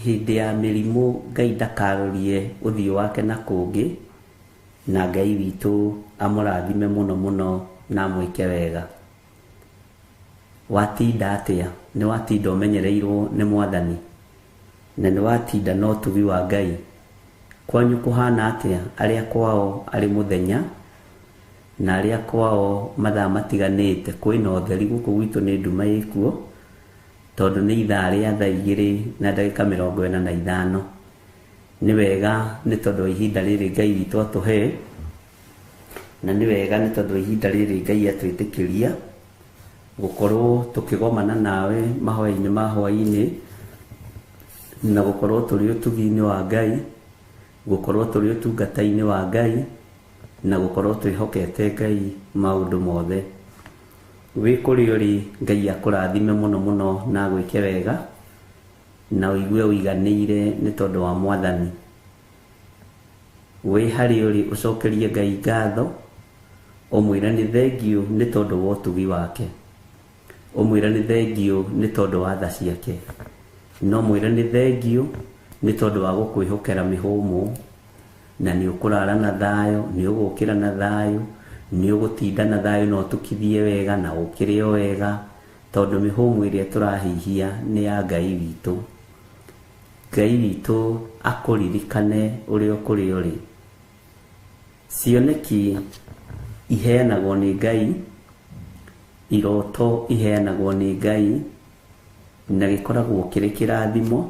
Hĩndĩ ya mĩrimũ Ngai ndakarorie ũthiũ wake na kũngĩ. Na Ngai witũ amũrathime mũno mũno na amwĩke wega. Watinda atĩa? Nĩ watinda ũmenyereirwo nĩ Mwathani, na nĩ watinda na ũtugi wa Ngai. Kwanyu kũhana atĩa? Arĩa kwao arĩ mũthenya na arĩa kwao mathaa matiganĩte. Kwĩna ũtheri, gũkũ gwitũ nĩ nduma ĩkuo, tondũ nĩ ithaa rĩa thaa 2:45. Nĩ wega nĩ tondũ wa ihinda rĩrĩ Ngai witũ atũhe, na nĩ wega nĩ tondũ wa ihinda rĩrĩ Ngai atwĩtĩkĩria gũkorwo tũkĩgomana nawe mahoya-inĩ ma hwaĩ-inĩ, na gũkorwo tũrĩ ũtugi-inĩ wa Ngai, gũkorwo tũrĩ ũtungata-inĩ wa Ngai, na gũkorwo twĩhokete Ngai maũndũ mothe. Wĩ kũrĩa ũrĩ, Ngai akũrathime mũno mũno na agwĩke wega, na ũigue ũiganĩire nĩ tondũ wa Mwathani. Wĩ harĩa ũrĩ, ũcokerie Ngai ngatho, ũmwĩre nĩ thengiũ nĩ tondũ wa ũtugi wake, ũmwĩre nĩ thengiũ nĩ tondũ wa tha ciake, no mwĩre nĩ thengiũ nĩ tondũ wa gũkwĩhokera mĩhũmũ, na nĩ ũkũrara na thayũ, nĩ ũgũkĩra na thayũ, nĩ ũgũtinda na thayũ, na ũtũkithie wega na ũkĩre o wega, tondũ mĩhũmũ ĩrĩa tũrahihia nĩ ya Ngai witũ. Ngai witũ akũririkane ũrĩa kũrĩa ũrĩ. Cioneki iheanagwo nĩ Ngai, iroto iheanagwo nĩ Ngai, na gĩkoragwo kĩrĩ kĩrathimo.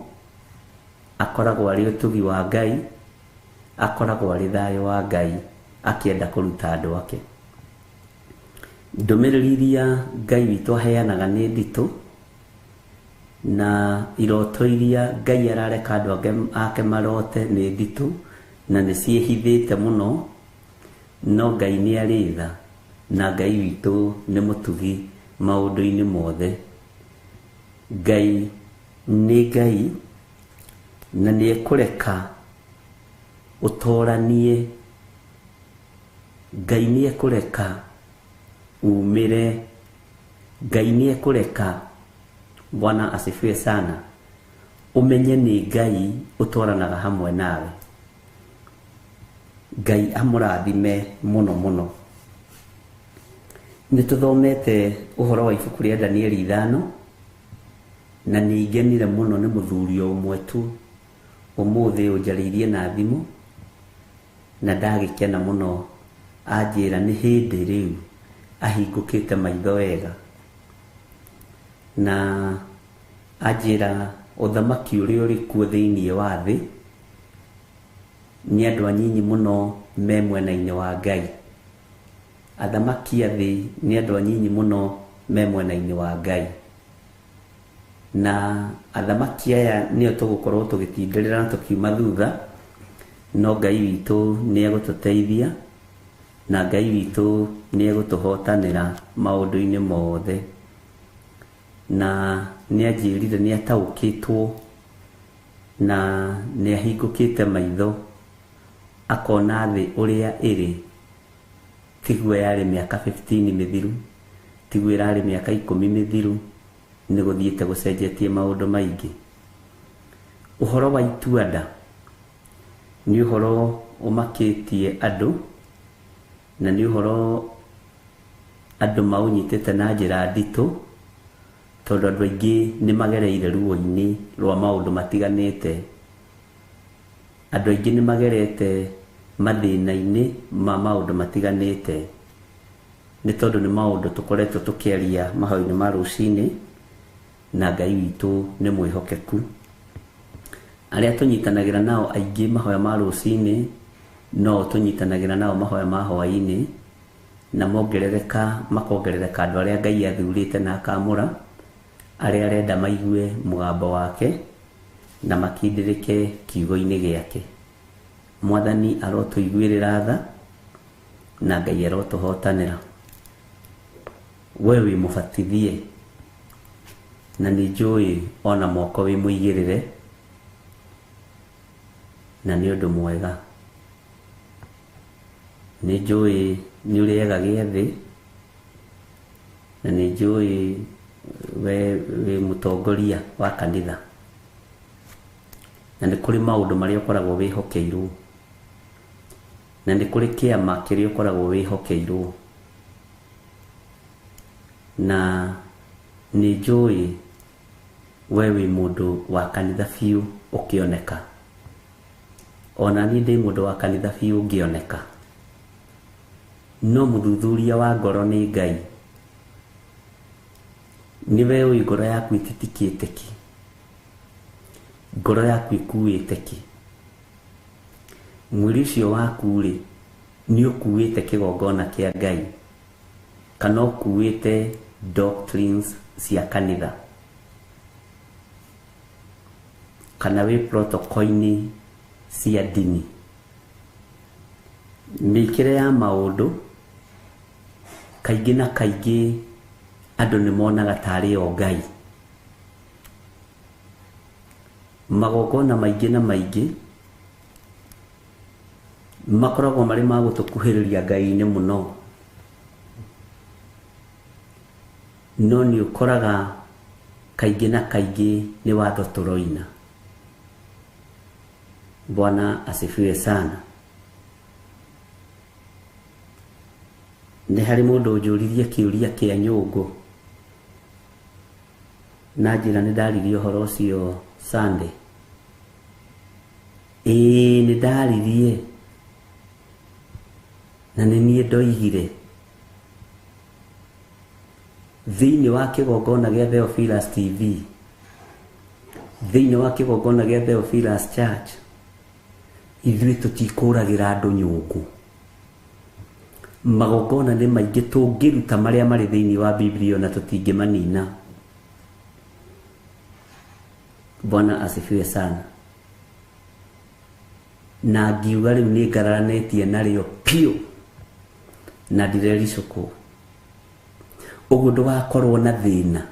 Akoragwo arĩ ũtugi wa Ngai, akoragwo arĩ thayũ wa Ngai akĩenda kũruta andũ ake. Ndũmĩrĩri iria Ngai witũ aheanaga nĩ nditũ, na iroto iria Ngai arareka andũ ake marote nĩ nditũ na nĩ ciĩhithĩte mũno, no Ngai nĩ arĩ tha, na Ngai witũ nĩ mũtugi maũndũ-inĩ mothe. Ngai nĩ Ngai, na nĩ ekũreka ũtoranie. Ngai nĩ ekũreka umĩre. Ngai nĩ ekũreka, Bwana asifiwe sana, ũmenye nĩ Ngai ũtwaranaga hamwe nawe. Ngai amũrathime mũno mũno. Nĩ tũthomete ũhoro wa ibuku rĩa Danieli 5, na nĩ ingenire mũno nĩ mũthuri ũmwe tu ũmũthĩ ũnjarĩirie na thimũ, na ndagĩkena mũno anjĩra nĩ hĩndĩ rĩu ahingũkĩte maitho wega, na anjĩra ũthamaki ũrĩa ũrĩ kuo thĩinĩ wa thĩ nĩ andũ anyinyi mũno me mwena-inĩ wa Ngai. Athamaki a thĩ nĩ andũ anyinyi mũno me mwena-inĩ wa Ngai, na athamaki aya nĩo tũgũkorwo tũgĩtindĩrĩra na tũkiuma thutha, no Ngai witũ nĩ egũtũteithia, na Ngai witũ nĩ egũtũhotanĩra maũndũ-inĩ mothe. Na nĩ anjĩrire nĩ ataũkĩtwo na nĩ ahingũkĩte maitho, akona thĩ ũrĩa ĩrĩ tiguo yarĩ mĩaka 15 mĩthiru, tiguo ĩrarĩ mĩaka 10 mĩthiru, nĩ gũthiĩte gũcenjetie maũndũ maingĩ. Ũhoro wa itua-nda nĩ ũhoro ũmakĩtie andũ, na nĩ ũhoro andũ maũnyitĩte na njĩra nditũ, tondũ andũ aingĩ nĩ magereire ruo-inĩ rwa maũndũ matiganĩte. Andũ aingĩ nĩ magerete mathĩna-inĩ ma maũndũ matiganĩte, nĩ tondũ nĩ maũndũ tũkoretwo tũkĩaria mahoya-inĩ ma rũcinĩ, na Ngai witũ nĩ mwĩhokeku. Arĩa tũnyitanagĩra nao aingĩ mahoya ma rũcinĩ, no tũnyitanagĩra nao mahoya ma hwaĩ-inĩ, na makongerereka andũ arĩa Ngai athurĩte na akamũra, arĩa arenda maigue mũgambo wake na makindĩrĩke kiugo-inĩ gĩake. Mwathani arotũiguĩrĩra tha, na Ngai arotũhotanĩra. wewe mubatithie na nĩ njũĩ ona moko wĩ mũigĩrĩre na nĩ ũndũ mwega. Nĩ njũĩ nĩ ũrĩaga gĩathĩ na nĩ njũĩ wĩ mũtongoria wa kanitha na nĩ kũrĩ maũndũ marĩa ũkoragwo wĩhokeirwo na nĩ kũrĩ kĩama kĩrĩa ũkoragwo wĩhokeirwo na nĩ njũĩ we wĩ mũndũ wa kanitha biũ ũkĩoneka. Ona niĩ ndĩ mũndũ wa kanitha biũ ngĩoneka, no mũthuthuria wa ngoro nĩ Ngai. Nĩwe ũĩ ngoro yaku ĩtitikĩte ki, ngoro yaku ĩkuĩte ki. Mwĩrĩ ũcio waku rĩ nĩ ũkuĩte kĩgongona kĩa Ngai kana ũkuĩte doctrines cia kanitha kana wĩ protocol-inĩ cia dini. Mĩkĩre ya maũndũ kaingĩ na kaingĩ andũ nĩ monaga tarĩ o Ngai. Magongona maingĩ na maingĩ makoragwo marĩ ma gũtũkuhĩrĩria Ngai-inĩ mũno, no nĩ ũkoraga kaingĩ na kaingĩ nĩ watho tũroina. Bwana asifiwe sana. Nĩ harĩ mũndũ ũnjũririe kĩũria kĩa nyũngũ na njĩra nĩ ndaririe ũhoro ũcio Sunday. Nĩ ndaririe na nĩ niĩ ndoigire thĩinĩ wa kĩgongona gĩa Theophilus TV, thĩinĩ wa kĩgongona gĩa Theophilus Church, ithuĩ tũtikũragĩra andũ nyũngũ. Magongona nĩ maingĩ tũngĩruta marĩa marĩ thĩinĩ wa Biblia na tũtingĩmanina. Bwana asifiwe sana. Na ngiuga rĩu nĩ ngararanĩtie narĩo piũ na ndirericũkwo. Ũguo ndũgakorwo na thĩna.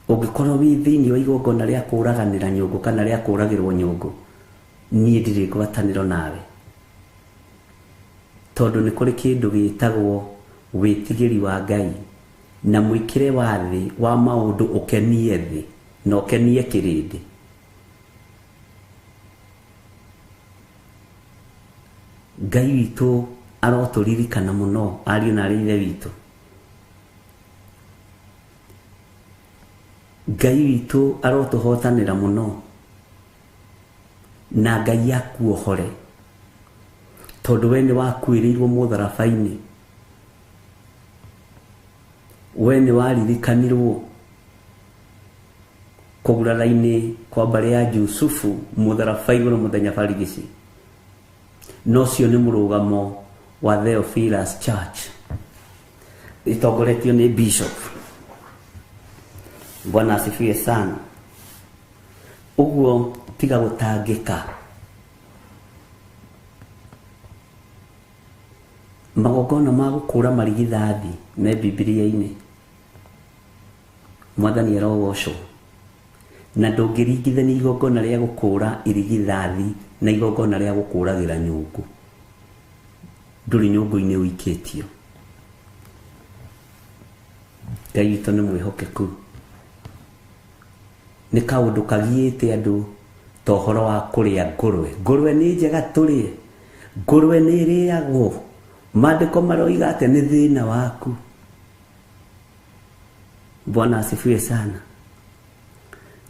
Ũngĩkorwo wĩ thĩinĩ wa igongona rĩa kũraganĩra nyũngũ kana rĩa kũragĩrwo nyũngũ, niĩ ndirĩ ngwatanĩro nawe, tondũ nĩ kũrĩ kĩndũ gĩtagwo wĩtigĩri wa Ngai na mwĩkĩre wa thĩ wa maũndũ ũkenie thĩ na ũkenie kĩrĩndĩ. Ngai witũ arotũririkana mũno, ariũ na ithe witũ. Ngai witũ arotũhotanĩra mũno, na Ngai akuohore, tondũ we nĩ wakuĩrĩirwo mũtharaba-inĩ. We nĩ waririkanirwo kũgurara-inĩ kwa mbarĩ ya Jusufu mũtharaba igũrũ mũthenya barigici. No ũcio nĩ mũrũgamo wa Theophilus Church itongoretio nĩ Bishop. Bwana asifiwe sana. Ũguo tiga gũtangĩka. Magongona ma gũkũra marigithathi me Biblia-inĩ, Mwathani arogocwo, na ndũngĩringithania igongona rĩa gũkũra irigithathi na igongona rĩa gũkũragĩra nyũngũ. Ndũrĩ nyũngũ-inĩ ũikĩtio. Ngai witũ nĩ mwĩhokeku. Nĩ kaũndũ kagiĩte andũ ta ũhoro wa kũrĩa ngũrwe. Ngũrwe nĩ njega tũrĩe, ngũrwe nĩ ĩrĩagwo. Maandĩko maroiga atĩ nĩ thĩna waku. Bwana asifiwe sana.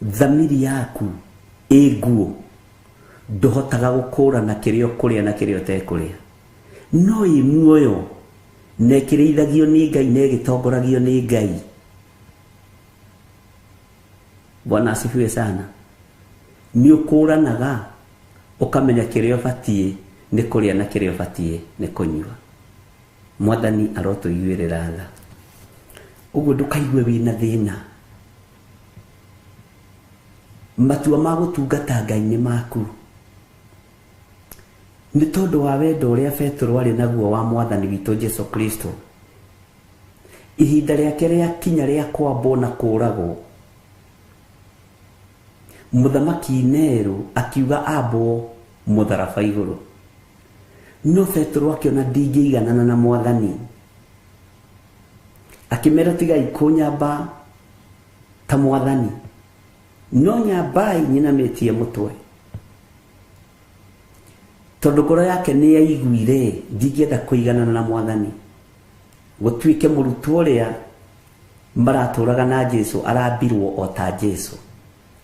Dhamiri yaku ĩguo, ndũhotaga gũkũrana kĩrĩa ũkũrĩa na kĩrĩa ũtekũrĩa. No ĩ muoyo na ĩkĩrĩithagio nĩ Ngai na ĩgĩtongoragio nĩ Ngai. Bwana asifiwe sana. Nĩ ũkũranaga ũkamenya kĩrĩa ũbatiĩ nĩ kũrĩa na kĩrĩa ũbatiĩ nĩ kũnyua. Mwathani arotũiguĩrĩra tha. Ũguo ndũkaigue wĩna thĩna. Matua ma gũtungata Ngai-inĩ maku nĩ tondũ wa wendo ũrĩa Petro arĩ naguo wa Mwathani witũ Jesu Kristo. ihinda rĩake rĩakinya rĩa kwambwo na kũragwo, Mũthamaki Nero akiuga ambwo mũtharaba igũrũ. No Petro akiona ndingĩiganana na Mwathani, akĩmera tigai kũnyamba ta Mwathani, no nyambai nyinamĩtie mũtwe. Tondũ ngoro yake nĩ yaiguire ndingĩenda kũiganana na Mwathani, gũtuĩke mũrutwo ũrĩa maratũraga na Jesu arambirwo o ta Jesu,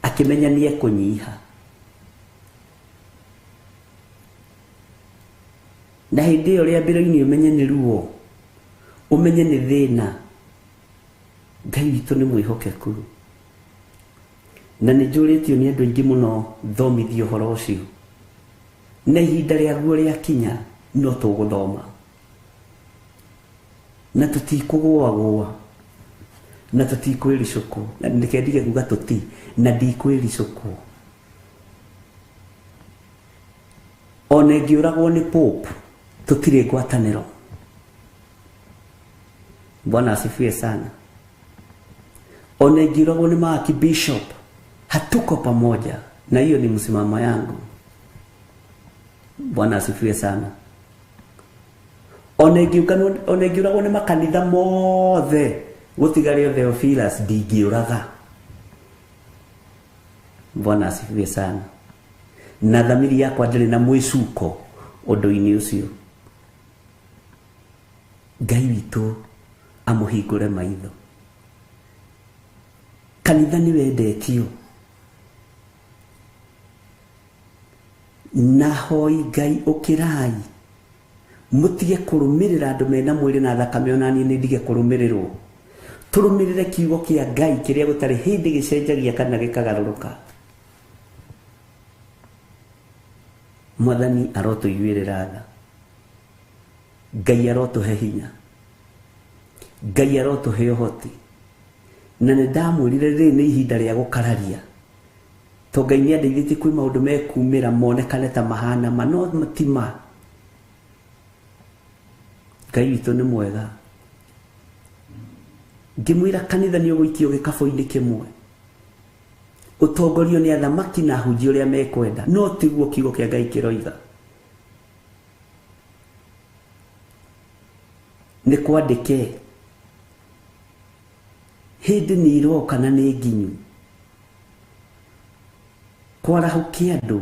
akĩmenya nĩ ekũnyiha. Na hĩndĩ ĩyo rĩambĩrĩirie ũmenye nĩ ruo, ũmenye nĩ thĩna, Ngai witũ nĩ mwĩhokeku. Na nĩ njũrĩtio nĩ andũ aingĩ mũno thomithio ũhoro ũcio, na ihinda rĩaguo rĩakinya no tũgũthoma, na tũtikũgũagũa, na tũtikwĩricũkwo. Na nĩkendige kuga tũti, na ndikwĩricũkwo. Ona ĩngĩũragwo nĩ Pope, tũtirĩ ngwatanĩro. Bwana asifiwe sana. Ona ĩngĩũragwo nĩ Archbishop, hatuko pamoja, na hiyo ni msimamo yangu. Bwana asifiwe sana. Ona ĩngĩũragwo nĩ makanitha mothe, gũtigario Theophilus ndingĩũraga. Bwana asifiwe sana. Na thamiri yakwa ndĩrĩ na mwĩcuko ũndũ-inĩ ũcio. Ngai witũ amũhingũre maitho. Kanitha nĩ wendetio. Na hoi Ngai ũkĩrai, mũtige kũrũmĩrĩra andũ mena mwĩrĩ na thakame, ona niĩ nĩndige kũrũmĩrĩrwo. Tũrũmĩrĩre kiugo kĩa Ngai kĩrĩa gũtarĩ hĩndĩ gĩcenjagia kana gĩkagarũrũka. Mwathani arotũiguĩrĩra tha, Ngai arotũhe hinya, Ngai arotũhe ũhoti. Na nĩ ndamwĩrire rĩrĩ nĩ ihinda rĩa gũkararia, to Ngai nĩ andeithĩtie kwĩ maũndũ mekumĩra monekane ta mahana ma, no matima. Ngai witũ nĩ mwega. Ngĩmwĩra kanitha nĩ ũgũikio gĩkabũ-inĩ kĩmwe, ũtongorio nĩ athamaki na ahunjia ũrĩa mekwenda, no tiguo kiugo kĩa Ngai kĩroiga. Nĩ kwandĩke, hĩndĩ nĩ iroka na nĩ nginyu, kwarahũkia andũ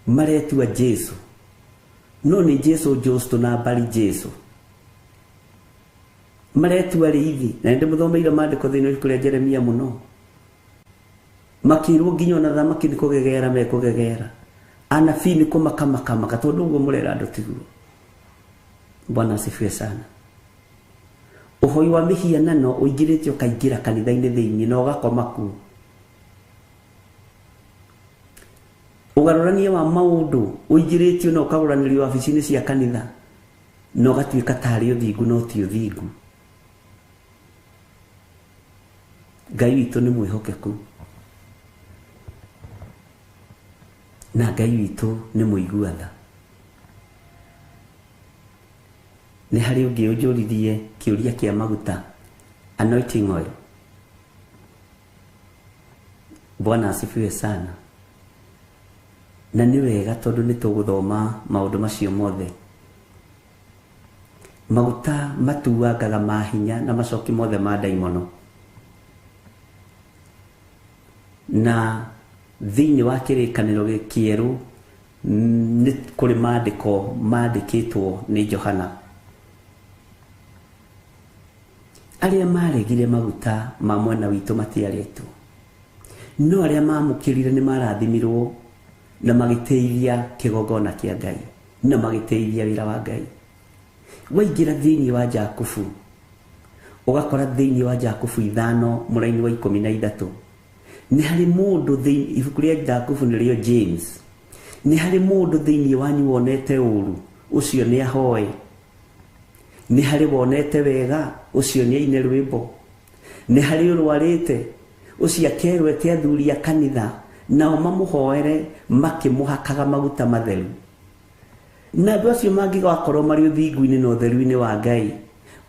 maretua Jesu, no nĩ Jesu Josto na Bari Jesu maretua rĩithi. Na nĩ mũthomeire maandĩko thĩinĩ wa Jeremia mũno, makĩrwo nginya ona thamaki nĩ kũgegera mekũgegera, anabii nĩ kũmakamaka, tondũ ũguo mũrera andũ tiguo. Bwana asifiwe sana. Ũhoi wa mĩhianano ũingĩrĩte ũkaingĩra kanitha-inĩ thĩinĩ na ũgakoma kuo. Ũgarũrania wa maũndũ ũingĩrĩtio na ũkagũranĩrio wabici-inĩ cia kanitha, na ũgatuĩka tarĩ ũthingu no ti ũthingu. Ngai witũ nĩ mwĩhokeku, na Ngai witũ nĩ mũiguatha. Nĩ harĩ ũngĩ ũnjũririe kĩũria kĩa maguta, anointing oil. Bwana asifiwe sana. Na nĩ wega tondũ nĩ tũgũthoma maũndũ macio mothe. Maguta matuangaga mahinya na macoki mothe ma ndaimono. Na thĩinĩ wa kĩrĩkanĩro kĩerũ nĩ kũrĩ maandĩko maandĩkĩtwo nĩ Johana. Arĩa maregire maguta ma mwena witũ matiarĩtwo, no arĩa mamũkĩrire nĩ marathimirwo na magĩteithia kĩgongona kĩa Ngai, na magĩteithia wĩra wa Ngai. Waingĩra thĩinĩ wa Jakubu, ũgakora thĩinĩ wa Jakubu 5 mũraini wa 13, nĩ harĩ mũndũ thĩinĩ, ibuku rĩa Jakubu nĩrĩo James, nĩ harĩ mũndũ thĩinĩ wanyu wonete ũũru, ũcio nĩ ahoe. Nĩ harĩ wonete wega, ũcio nĩ aine rwĩmbo. Nĩ harĩ ũrwarĩte, ũcio akerwete athuri a kanitha, nao mamũhoere makĩmũhakaga maguta matheru. Na andũ acio mangĩgakorwo marĩ ũthingu-inĩ na ũtheru-inĩ wa Ngai,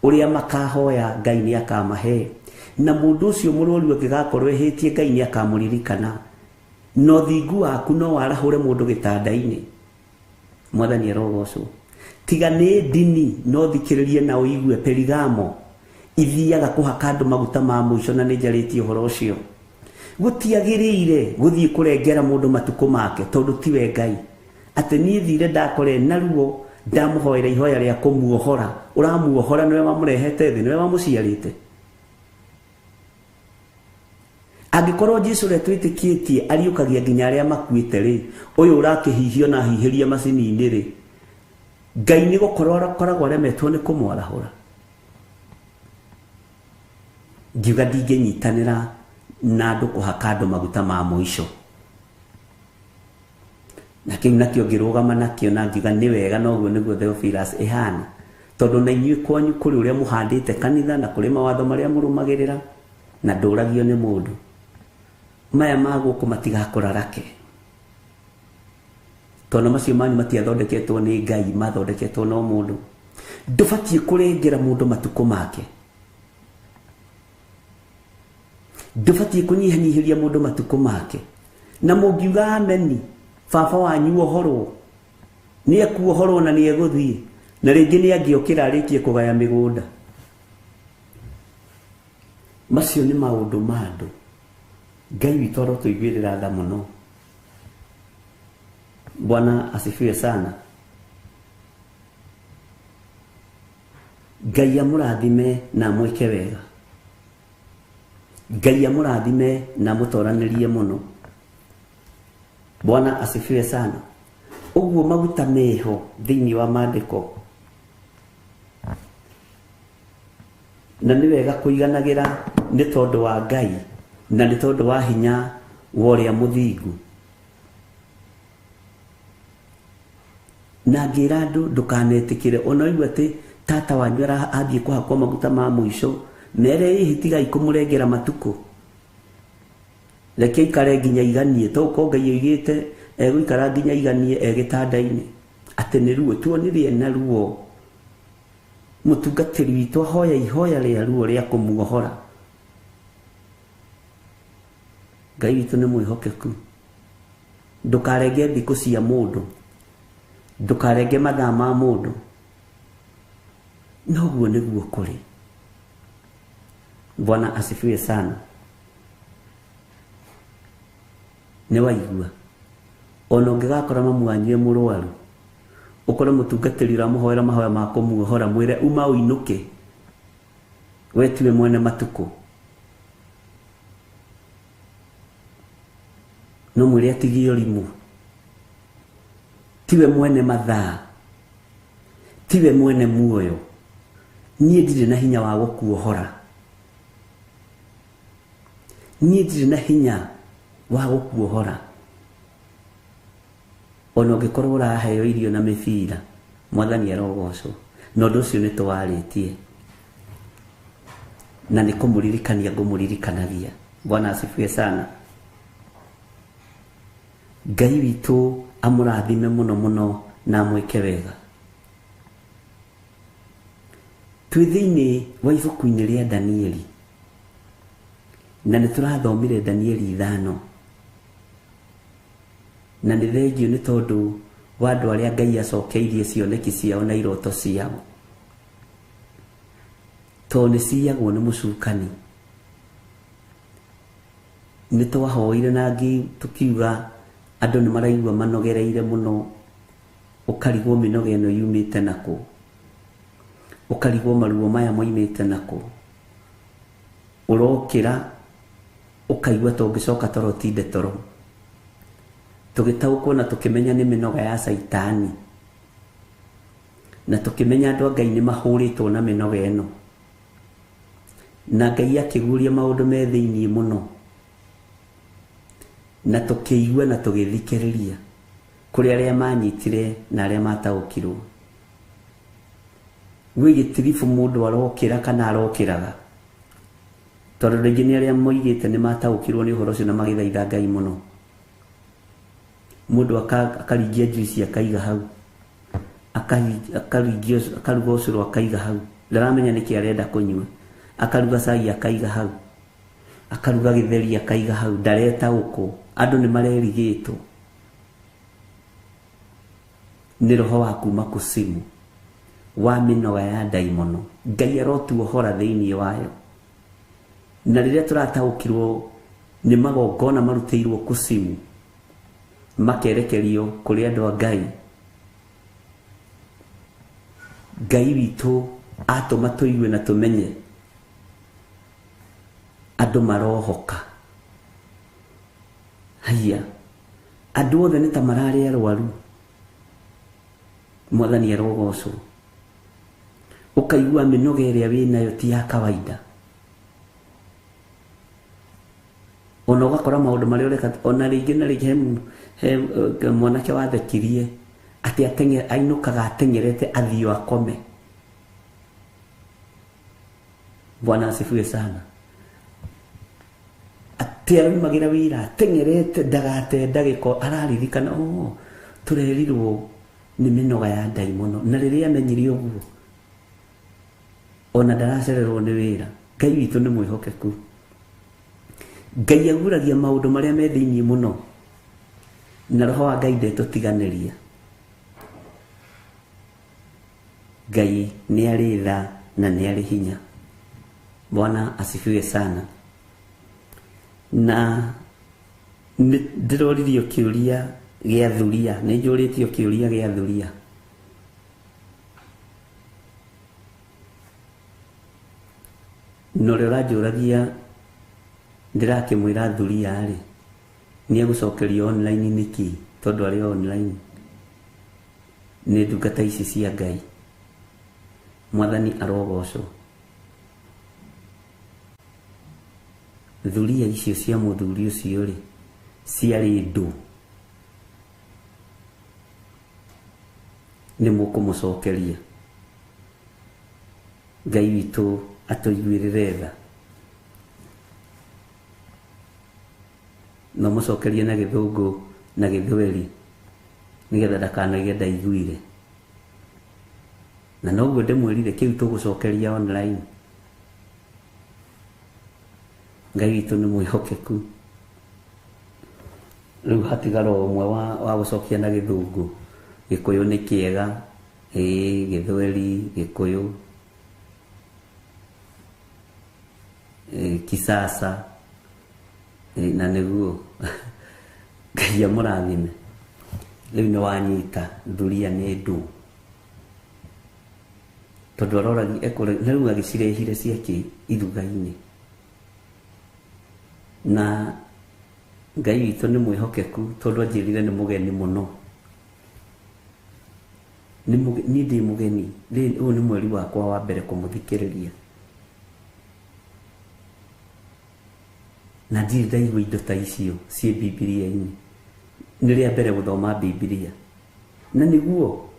uria makahoya Ngai ni akamahe na mundu ucio murori angigakorwo ehitie Ngai ni akamuririkana no thingu waku no warahure mundu gitanda-ini. Mwathani arogocwo. Tiga ni dini no thikiririe na uigue Perigamo ithiaga kuhaka andu maguta ma muico na ni njaritie uhoro ucio. Gutiagiriire guthii kurengera mundu matuko make tondu tiwe Ngai. Ati ni thire ndakore naruo ndamuhoera ihoya ria kumuohora. Uramuohora niwe wamurehete thi, niwe wamuciarite. Angikorwo Jesu le twitikitie ariukagia nginya aria makuite ri, uyu urakihihio na hihiria macini-ini ri, Ngai ni gukorwo akoragwo aremetwo ni kumwarahura. Ngiuga ndinginyitanira na andu kuhaka andu maguta ma muico. Na kiu nakio ngirugama nakio na ngiuga ni wega noguo niguo Theophilus ihana, tondu na inyui kwanyu kuri uria muhandite kanitha na kuri mawatho maria murumagirira na nduragio ni mundu. Maya maguku matigakurarake tondu macio manyu matiathondeketwo ni Ngai, mathondeketwo no mundu. Ndubatie kurengera mundu matuko make, ndubatie kunyihanyihiria mundu matuko make. Na mungiuga ameni, baba wanyu ohorwo ni ekuohorwo na ni eguthii na ringi ni angiokira arikie kugaya migunda. Macio ni maundu mandu Ngai witu arotuiguirira tha muno. Bwana asifiwe sana. Ngai amurathime na mwike wega. Ngai amurathime na mutoranirie muno. Bwana asifiwe sana. Uguo maguta meho thiini wa maandiko na ni wega kuiganagira ni tondu wa Ngai na ni tondu wa hinya wa uria muthingu. Na ngira andu ndukanetikire onoigua ati tata wanyu athie kuhakwo maguta ma muico mere ihitiga ikumurengera matuko. Reke ikare nginya iganie toko Ngai oigite egwikara nginya iganie egitanda-ini ati ni ruo tuonirie na ruo mutungatiri witu ahoya ihoya ria ruo ria kumuohora. Ngai witu ni mwihokeku. Ndukarenge thiku cia mundu, ndukarenge mathaa ma mundu. Noguo niguo kuri. Bwana asifiwe sana. Ni waigua ona ungigakora mamu wanyu e murwaru ukore mutungatiri ramuhoera mahoya ma kumuohora mwire uma uinuke we tiwe mwene matuko. No mwire atigio rimu, tiwe mwene mathaa, tiwe mwene muoyo. Nie ndire na hinya wa gukuohora, nie ndire na hinya wa gukuohora. Ona ungikorwo uraheo irio na mibira, Mwathani arogocwo, no ndu ucio ni tuwaritie na ni kumuririkania ngumuririkanagia. Bwana asifiwe sana. Ngai witu amurathime muno muno na mwike wega. Twi thiini wa ibuku-ini ria Danieli na ni turathomire Danieli 5 na ni thengio ni tondu wa andu aria Ngai acokeirie cioneki ciao na iroto ciao, to ni ciagwo ni mucukani. Ni twahoire na ngi tukiuga andu ni maraigua manogereire muno, ukarigwo minoge ino yumite nako, ukarigwo maruo maya moimite nako. Urokira ukaigua tongicoka toro tinde toro, tugitaukwo na tukimenya ni minoga ya Saitani, na tukimenya andu Ngai ni mahuritwo na minoga ino, na Ngai akiguria maundu me thiini muno, na tukiigua na tugithikiriria kuri aria manyitire na aria mataukirwo. Gwi gitirifu mundu arokira kana arokiraga, tondu ringi ni aria moigite ni mataukirwo ni uhoro ucio na magithaitha Ngai muno. Mundu akaringia juici akaiga hau, akaruga ucuru akaiga hau, ndaramenya niki arenda kunyua akaruga cai akaiga hau akaruga githeri akaiga hau ndareta uko andu ni marerigitwo ni roho wa kuma kusimu wa minoga ya daimono Ngai arotuohora thiini wayo na riria turataukirwo ni magongona maruteirwo kusimu makerekerio kuri andu a Ngai witu atuma tuigue na tumenye andu marohoka haya andu othe ni ta marari arwaru Mwathani arogocwo ukaigua minoga iria winayo ti ya kawaida ona ugakora maundu maria ureka ona ringi na ringi he mwanake wathekirie ati ainukaga atengerete athio akome. Bwana asifiwe sana. Ati magira wira atengerete ndagate ndagiko araririkana turerirwo ni minoga ya daimono na riria amenyiri uguo ona ndaracererwo ni wira. Ngai witu ni mwihokeku. Ngai aguragia maundu maria me thiini muno na roho wa Ngai ndetutiganiria. Ngai ni ari tha na ni ari hinya. Bwana asifiwe sana. Na ndiroririo kiuria gia thuria ni njuritio kiuria gia thuria no rira njuragia ndirakimwira thuria ari ni agucokerio online niki tondu ari online ni ndungata ici cia Ngai. Mwathani arogocwo. Thuria icio cia muthuri ucio ri ciari ndu ni mukumucokeria. Ngai witu atuiguirire tha no mucokerie na githungu na githweri nigetha ndakanaige ndaiguire na noguo ndimwirire kiu tugucokeria online. Ngai witu ni mwihokeku. Riu hatigaro umwe wa gucokia na githungu Gikuyu ni kiega githweri Gikuyu Kisasa na niguo Ngai amurathime. Riu ni wanyita thuria ni ndu tondu aroragi ekore riu agicirehire ciake ithuga-ini na Ngai witu ni mwihokeku tondu anjirire ni mugeni muno ni ndi mugeni uyu ni mweri wakwa wa mbere kumuthikiriria na ndi ndaigua indo ta icio cie Bibilia-ini ni ria mbere guthoma Bibilia na niguo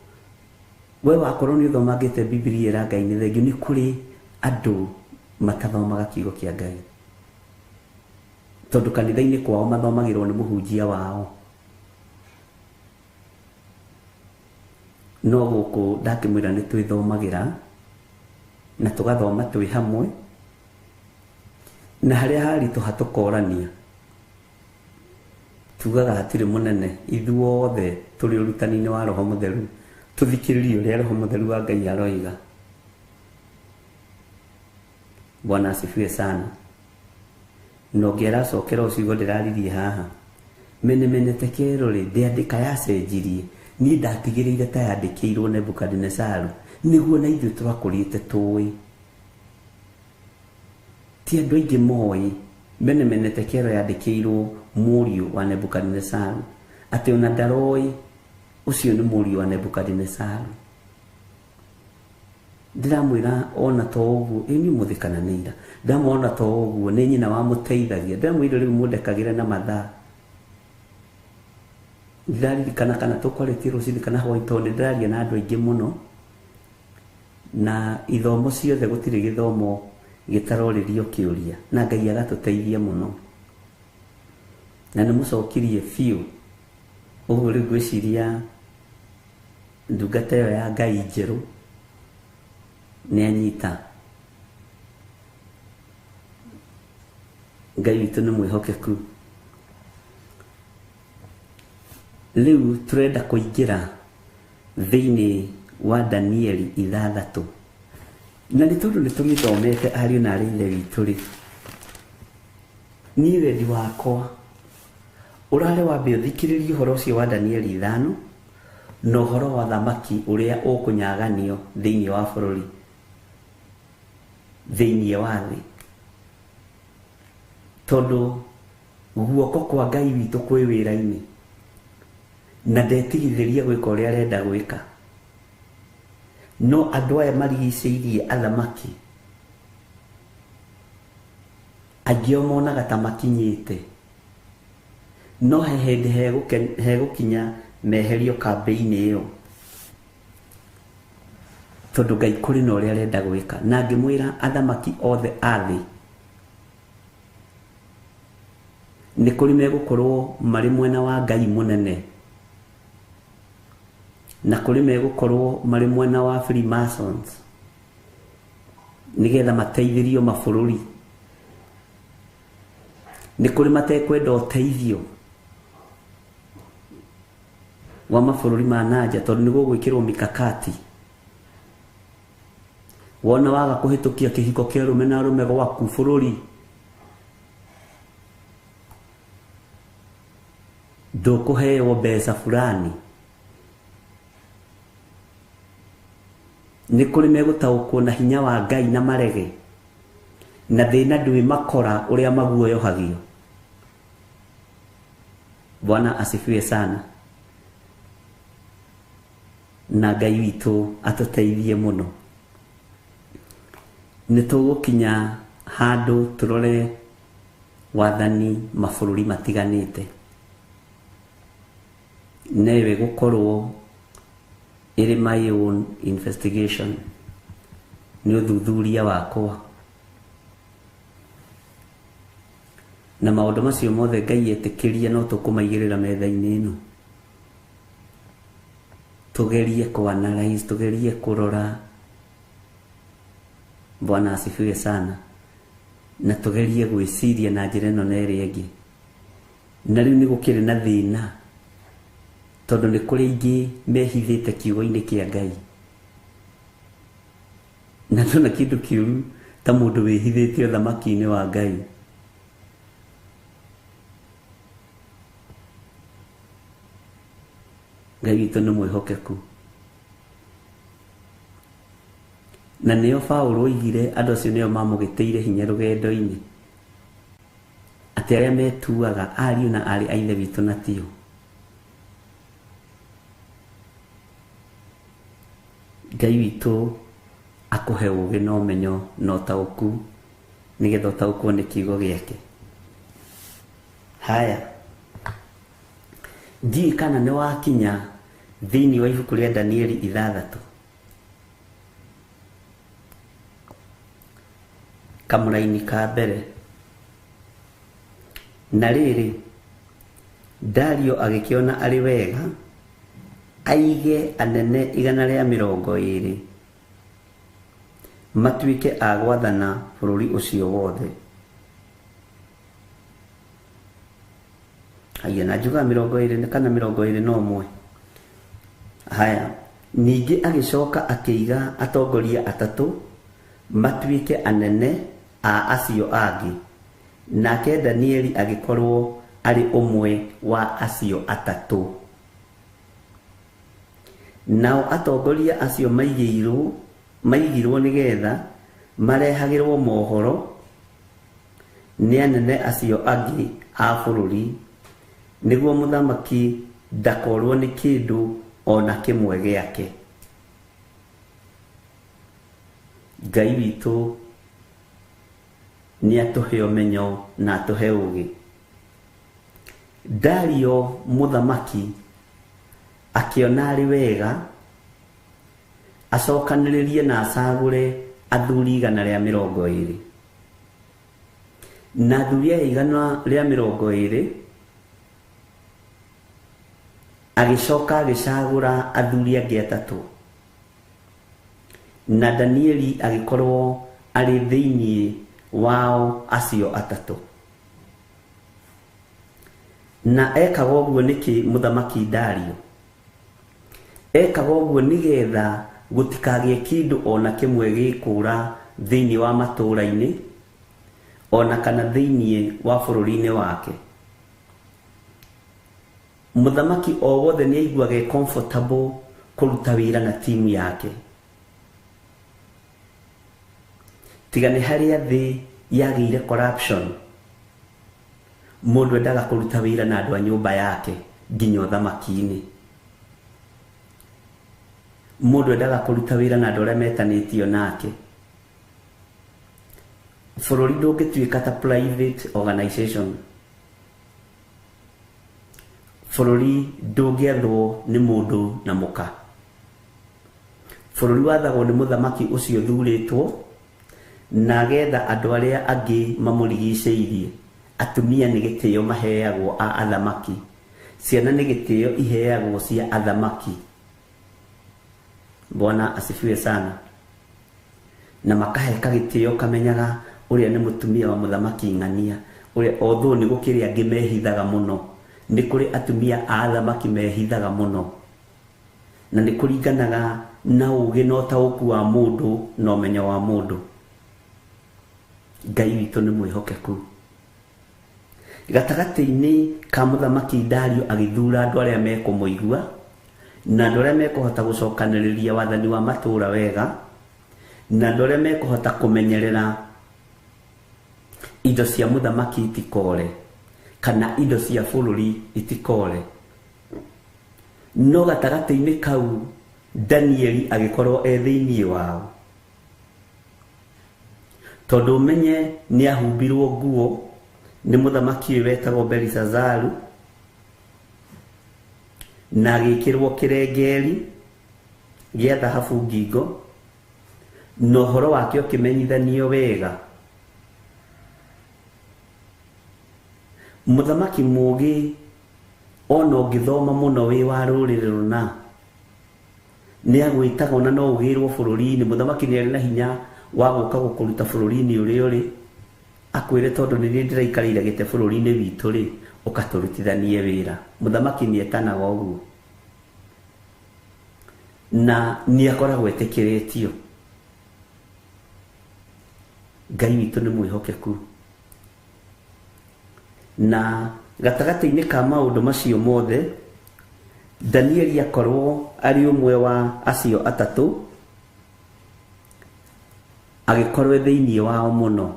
we wakorwo ni uthomagite Bibilia ra Ngai ni thengio ni kuri andu matathomaga kiugo kia Ngai tondu kanitha-ini kwao mathomagirwo ni muhunjia wao no guku ndakimwira ni twithomagira na tugathoma twi hamwe na haria haritu hatukorania tugaga hatiri munene ithuothe turi urutani-ini wa Roho Mutheru tuthikiririe uria Roho Mutheru wa Ngai aroiga. Bwana asifiwe sana. No ngera cokera ucigo ndiraririe haha menemenete kero ri ndiandika yacenjirie ni ndatigiriire ta yandikirwo Nebukadnezaru niguo na ithu turakurite tuwi ti andu aingi moi menemenete kero yandikirwo muriu wa Nebukadnezaru ati ona ndaroi ucio ni muriu wa Nebukadnezaru. Ndiramwira ona to uguo ini muthikananira ndamwona to uguo ni nyina wa muteithagia ndamwira riu mundekagira na mathaa ndiririkana kana tukwarĩtie rũciinĩ kana hwaĩ tondũ ndĩraria na andũ aingĩ mũno na ithomo ciothe gũtirĩ gĩthomo gĩtarorĩrio kĩũria na Ngai agatũteithia mũno na nĩ mũcokirie biũ. Ũguo rĩu ngwĩciria ndungata ĩyo ya Ngai njerũ nĩ anyita. Ngai witũ nĩ mwĩhokeku. Rĩu turenda kũingĩra thĩinĩ wa Danieli 6. Na nĩ tondũ nĩ tũgĩthomete ariũ na arĩ ithe witũ rĩ, niĩ wendi wakwa ũrare wambe ũthikĩrĩrie ũhoro ũcio wa Danieli 5 na ũhoro wa thamaki ũrĩa ũkũnyaganio thĩinĩ wa bũrũri, thĩinĩ wa thĩ. Tondũ guoko kwa Ngai witũ kwĩ wĩra-inĩ na ndetigithĩria gwĩka ũrĩa arenda gwĩka. No andũ aya marigicĩirie athamaki angĩ monaga ta makinyĩte, no he hĩndĩ hegũkinya meherio kambĩ-inĩ ĩyo, tondũ Ngai kũrĩ na ũrĩa arenda gwĩka. Na ngĩmwĩra athamaki othe a thĩ nĩ kũrĩ megũkorwo marĩ mwena wa Ngai mũnene, na kũrĩ megũkorwo marĩ mwena wa Freemasons, nĩgetha mateithĩrio mabũrũri. Nĩ kũrĩ matekwenda ũteithio wa mabũrũri ma nanja, tondũ nĩ gũgwĩkĩrwo mikakati. Wona waga kũhĩtũkia kĩhiko kĩa rũme na rũme gwaku bũrũri, ndũkũheo mbeca fulani. Nĩ kũrĩ megũtaũkwo na hinya wa Ngai na marege, na thĩna ndũĩ makora ũrĩa maguoyohagio. Bwana asifiwe sana. Na Ngai witũ atũteithie mũno. Nĩ tũgũkinya handũ tũrore wathani mabũrũri matiganĩte. Newe gũkorwo ĩrĩ my own investigation, nĩ ũthuthuria wakwa. Na maũndũ macio mothe Ngai etĩkĩria no tũkũmaigĩrĩra metha-inĩ ĩno, tugerie kuanalyze, tugerie kurora. Bwana asifiwe sana. Na tugerie gwĩciria na njĩra ĩno na ĩrĩa ĩngĩ. Na rĩu nĩ gũkĩrĩ na thĩna, tondũ nĩ kũrĩ aingĩ mehithĩte kiugo-inĩ kĩa Ngai. Na ndona kĩndũ kĩũru ta mũndũ wĩhithĩte ũthamaki-inĩ wa Ngai. Ngai witũ nĩ mwĩhokeku. Na nĩo Paũlũ oigire andũ acio nĩo mamũgĩteire hinya rũgendo-inĩ, atĩ arĩa metuaga ariũ na arĩ a ithe witũ na tio. Ngai witũ akũhe ũũgĩ na ũmenyo na ũtaũku, nĩgetha ũtaũkwo nĩ kiugo gĩake. Haya, ndiĩ kana nĩ wakinya thĩinĩ wa ibuku rĩa Danieli 6. Kamũraini ka mbere. Na rĩrĩ, Dario agĩkĩona arĩ wega aige anene 120 matuĩke a gwathana bũrũri ũcio wothe. Haya, na njuga 20 kana 21. Haya, ningĩ agĩcoka akĩiga atongoria 3 matuĩke anene a acio angĩ, nake Danieli agĩkorwo arĩ ũmwe wa acio 3. Nao atongoria acio maigirwo nĩgetha marehagĩrwo mohoro nĩ anene acio angĩ a bũrũri, nĩguo mũthamaki ndakorwo nĩ kĩndũ ona kĩmwe gĩake. Ngai witũ nĩ atũhe ũmenyo na atũhe ũũgĩ. Dario mũthamaki akĩona arĩ wega acokanĩrĩrie na acagũre athuri 120. Na athuri aya 120 agĩcoka agĩcagũra athuri angĩ 3. na Danieli agikorwo ari thiini wao acio atatu. Na ekaga ũguo niki muthamaki Dario? Ekaga ũguo nigetha gutikagie kindu ona kimwe gikura thiini wa matũra-ini ona kana thiini wa bũrũri-inĩ wake. Muthamaki o wothe ni aiguaga comfortable kuruta wira na timu yake. Tiga ni haria thi yagiire corruption, mundu endaga kuruta wira na andu a nyumba yake nginya uthamaki-ini. Mundu endaga kuruta wira na andu aria metanitio nake. Bũrũri ndũngĩtuĩka ta private organization. Bũrũri ndũngĩathwo nĩ mũndũ na mũka. Bũrũri wathagwo nĩ muthamaki ũcio thurĩtwo na getha andũ arĩa angĩ mamũrigicĩirie. Atumia nĩ gĩtĩo maheagwo a athamaki, ciana nĩ gĩtĩo iheagwo cia athamaki. Bwana asifiwe sana. Na makaheka gĩtĩo kamenyaga ũrĩa nĩ mũtumia wa muthamaki ng'ania, ũrĩa although nĩ gũkĩrĩ angĩ mehithaga mũno, nĩ kũrĩ atumia a athamaki mehithaga mũno, na nĩ kũringanaga na ũgĩ na ũtaũku wa mũndũ na ũmenyo wa mũndũ. Ngai witũ nĩ mwĩhokeku. Gatagatĩ-inĩ ka muthamaki Dario agĩthura andũ arĩa mekũmũigua na andũ arĩa mekũhota gũcokanĩrĩria wathani wa matũra wega na andũ arĩa mekũhota kũmenyerera indo cia muthamaki itikore kana indo cia bũrũri itikore. No gatagatĩ-inĩ kau Danieli agĩkorwo thĩinĩ wao, tondũ ũmenye nĩ ahumbirwo nguo nĩ muthamaki wetagwo Belshazaru na agĩkĩrwo kĩrengeri gĩa thahabu ngingo na ũhoro wake ũkĩmenyithanio wega. Muthamaki mũũgĩ ona ũngĩthoma mũno wĩ wa rũrĩrĩ rũna nĩ agwĩtaga ona no ũgĩrwo bũrũri-inĩ. Muthamaki nĩ arĩ na hinya wa gũka gũkũruta bũrũri-inĩ ũrĩa ũrĩ, akwĩre tondũ nĩ niĩ ndĩraikarĩire gĩtĩ bũrũri-inĩ witũ rĩ, ũkatũrutithanie wĩra. Muthamaki nĩ etanaga ũguo na nĩ akoragwo etĩkĩrĩtio. Ngai witũ nĩ mwĩhokeku. Na gatagatĩ-inĩ ka maũndũ macio mothe Danieli akorwo arĩ ũmwe wa acio atatũ, agĩkorwo thĩinĩ wao mũno.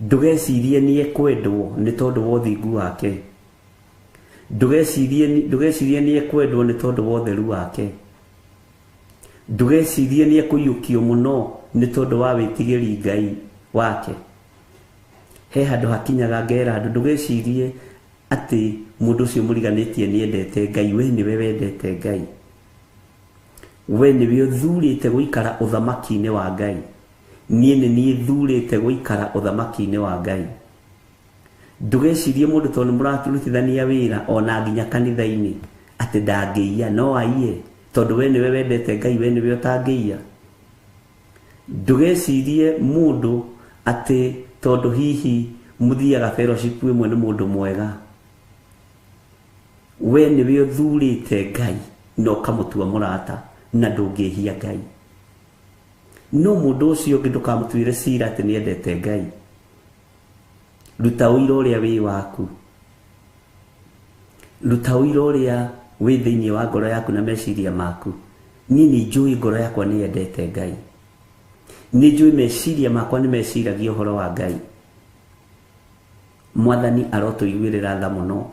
Ndũgecirie nĩ ekwendwo nĩ tondũ wa ũthingu wake, ndũgecirie nĩ ekwendwo nĩ tondũ wa ũtheru wake, ndũgecirie nĩ ekũiyũkio mũno nĩ tondũ wa wĩtigĩri Ngai wake. He handũ hakinyaga ngera andũ, ndũgecirie atĩ mũndũ ũcio mũriganĩtie nĩ endete Ngai. We nĩwe wendete Ngai, we nĩwe ũthurĩte gũikara ũthamaki-inĩ wa Ngai. Niĩ nĩ niĩ thurĩte gũikara ũthamaki-inĩ wa Ngai. Ndũgecirie mũndũ tondũ mũratũrutithania wĩra ona nginya kanitha-inĩ atĩ ndangĩiya. No aiye, tondũ we nĩwe wendete Ngai, we nĩwe ũtangĩiya. Ndũgecirie mũndũ atĩ tondũ hihi mũthiaga fellowship ĩmwe nĩ mũndũ mwega. We nĩwe ũthurĩte Ngai na ũkamũtua mũrata na ndũngĩhia Ngai. No mũndũ ũcio ũngĩ ndũkamũtuĩre cira atĩ nĩ endete Ngai. Ruta ũira ũrĩa wĩ waku, ruta ũira ũrĩa wĩ thĩinĩ wa ngoro yaku na meciria maku. Niĩ nĩ njũĩ ngoro yakwa nĩ endete Ngai, nĩ njũĩ meciria makwa nĩ meciragia ũhoro wa Ngai. Mwathani arotũiguĩrĩra tha mũno.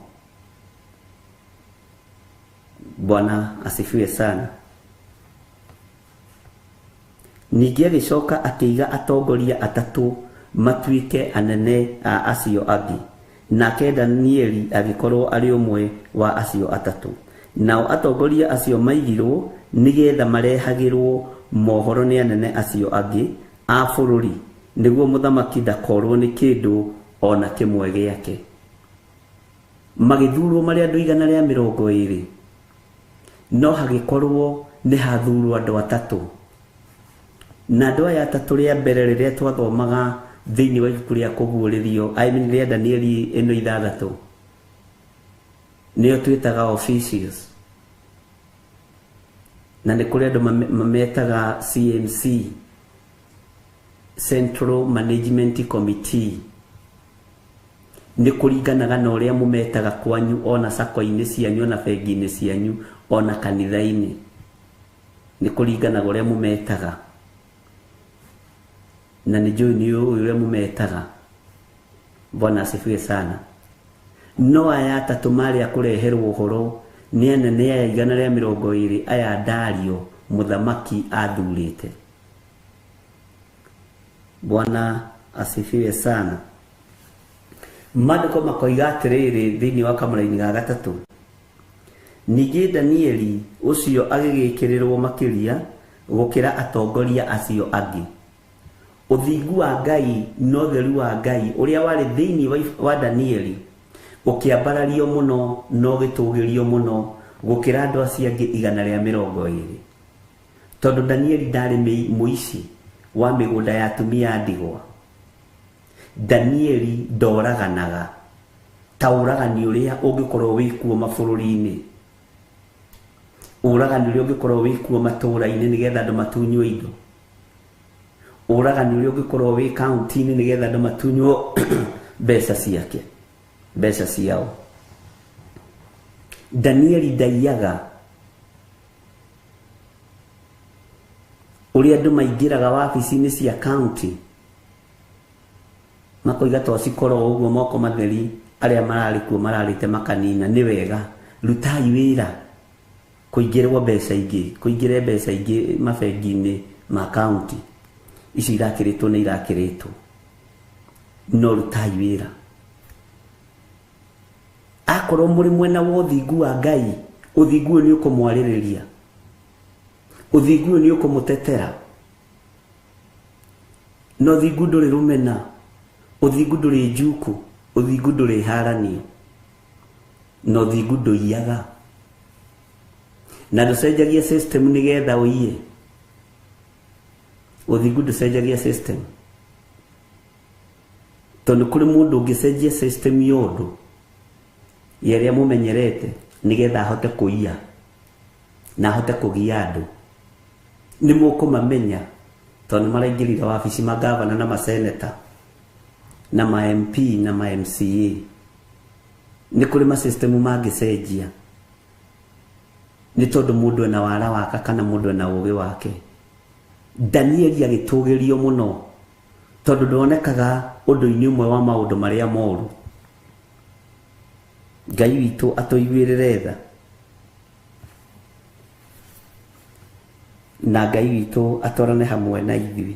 Bwana asifiwe sana. Ningĩ agĩcoka akĩiga atongoria atatũ matuĩke anene a acio angĩ, nake Danieli agĩkorwo arĩ ũmwe wa acio atatũ. Nao atongoria acio maigirwo nĩgetha marehagĩrwo mohoro nĩ anene acio angĩ a bũrũri, nĩguo mũthamaki ndakorwo nĩ kĩndũ ona kĩmwe gĩake. Magĩthurwo marĩ andũ 120, no hagĩkorwo nĩ hathurwo andũ atatũ. na andũ aya atatũ rĩa mbere rĩrĩa twathomaga thĩinĩ wa ibuku rĩa kũguũrĩrio rĩa Danieli ĩno 6 nĩyo twĩtaga officials, na nĩ kũrĩ andũ mametaga CMC, Central Management Committee. Nĩ kũringanaga na ũrĩa mũmetaga kwanyu, ona sako-inĩ cianyu, ona bengi-inĩ cianyu, ona kanitha-inĩ. Nĩ kũringanaga ũrĩa mũmetaga, na nĩ njũĩ nĩ ũrĩa mũmetaga. Bwana asifiwe sana. No aya atatũ marĩ a kũreherwo ũhoro nĩ anene aya 120 aya Dario mũthamaki athurĩte. Bwana asifiwe sana. Maandĩko makoiga atĩrĩrĩ thĩinĩ wa kamũra-inĩ ga 3, ningĩ Danieli ũcio agĩgĩkĩrĩrwo makĩria gũkĩra atongoria acio angĩ. Ũthingu wa Ngai na ũtheru wa Ngai ũrĩa warĩ thĩinĩ wa Danieli ũkĩambarario mũno na ũgĩtũgĩrio mũno gũkĩra andũ acio angĩ 120, tondũ Danieli ndarĩ mũici wa mĩgũnda ya atumia a ndigwa. Danieli ndoraganaga ta ũragani ũrĩa ũngĩkorwo wĩkuo mabũrũri-inĩ, ũragani ũrĩa ũngĩkorwo wĩkuo matũũra-inĩ nĩgetha andũ matunywo indo, ũragani ũrĩa ũngĩkorwo wĩ kaunti-inĩ nĩgetha andũ matunywo mbeca ciao. Danieli ndaiyaga. Ũrĩa andũ maingĩraga wabici-inĩ cia kaunti makoiga to cikorwo ũguo moko matheri, arĩa mararĩ kuo mararĩte makanina, nĩ wega rutai wĩra kũingĩrwo kũingĩre mbeca ingĩ mabengi-inĩ ma kaunti ici irakĩrĩtwo nĩ irakĩrĩtwo, no rutai wĩra. Akorwo mũrĩ mwena wa ũthingu wa Ngai, ũthingu ũyũ nĩ ũkũmwarĩrĩria, ũthingu ũyũ nĩ ũkũmũtetera. No ũthingu ndũrĩ rũmena, ũthingu ndũrĩ njuku, ũthingu ndũrĩ haranio, no ũthingu ndũiyaga. Na ndũcenjagia system nĩgetha ũiye. Ũthingu ndũcenjagia system, tondũ kũrĩ mũndũ ũngĩcenjia system yothe yerĩa mũmenyerete nĩgetha ahote kũiya na ahote kũgia andũ, nĩ mũkũmamenya tondũ maraingĩrire wabici magavana na maseneta na ma MP na ma MCA. Nĩ kũrĩ ma system mangĩcenjia, nĩ tondũ mũndũ ena wara wake kana mũndũ ena ũgĩ wake. Danieli agĩtũgĩrio mũno tondũ ndonekaga ũndũ-inĩ ũmwe wa maũndũ marĩa moru. Ngai witũ atũiguĩrĩre tha, na Ngai witũ atwarane hamwe na ithuĩ.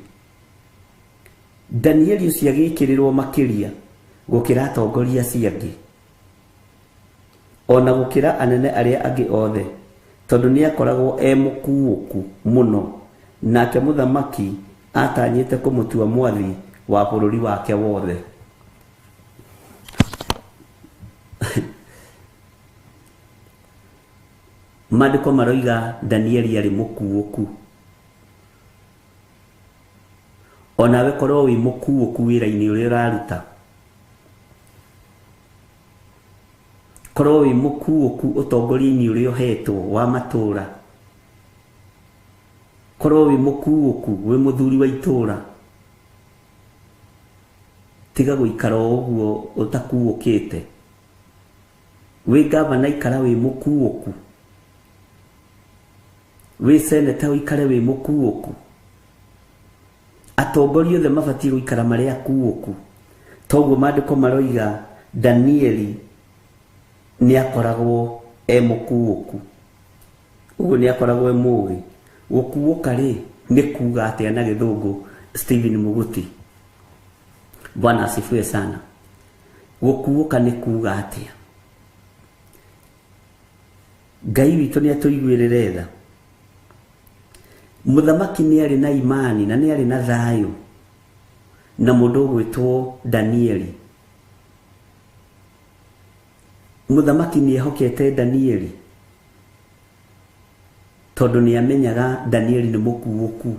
Danieli ũcio agĩkĩrĩrwo makĩria gũkĩra atongoria acio angĩ, ona gũkĩra anene arĩa angĩ othe, tondũ nĩ akoragwo mũkuũku mũno, nake mũthamaki atanyĩte kũmũtua mwathi wa bũrũri wake wothe. Maandĩko maroiga Danieli arĩ mũkuũku. Onawe korwo wĩ mũkuũku wĩra-inĩ ũrĩa ũraruta, korwo wĩ mũkuũku ũtongoria-inĩ ũrĩa ũhetwo wa matũũra, korwo wĩ mũkuũku wĩ mũthuri wa itũũra, tiga gũikara ũguo ũtakuũkĩte. Wĩ gavana ikara wĩ mũkuũku, wĩ seneta ũikare wĩ mũkuũku. Atongoria othe mabatiĩ gũikara marĩ akuũku. Toguo maandĩko maroiga Danieli nĩ akoragwo mũkuũku, ũguo nĩ akoragwo mũũgĩ. Gũkuũka rĩ nĩ kuuga atĩa na gĩthũngũ, Stephen Muguti? Bwana asifiwe sana. Gũkuũka nĩ kuuga atĩa? Ngai witũ nĩ atũiguĩrĩre tha. Mũthamaki nĩ arĩ na imani na nĩ arĩ na thayũ na mũndũ ũgwĩtwo Danieli. Mũthamaki nĩ ehokete Danieli tondũ nĩ amenyaga Danieli nĩ mũkuũku.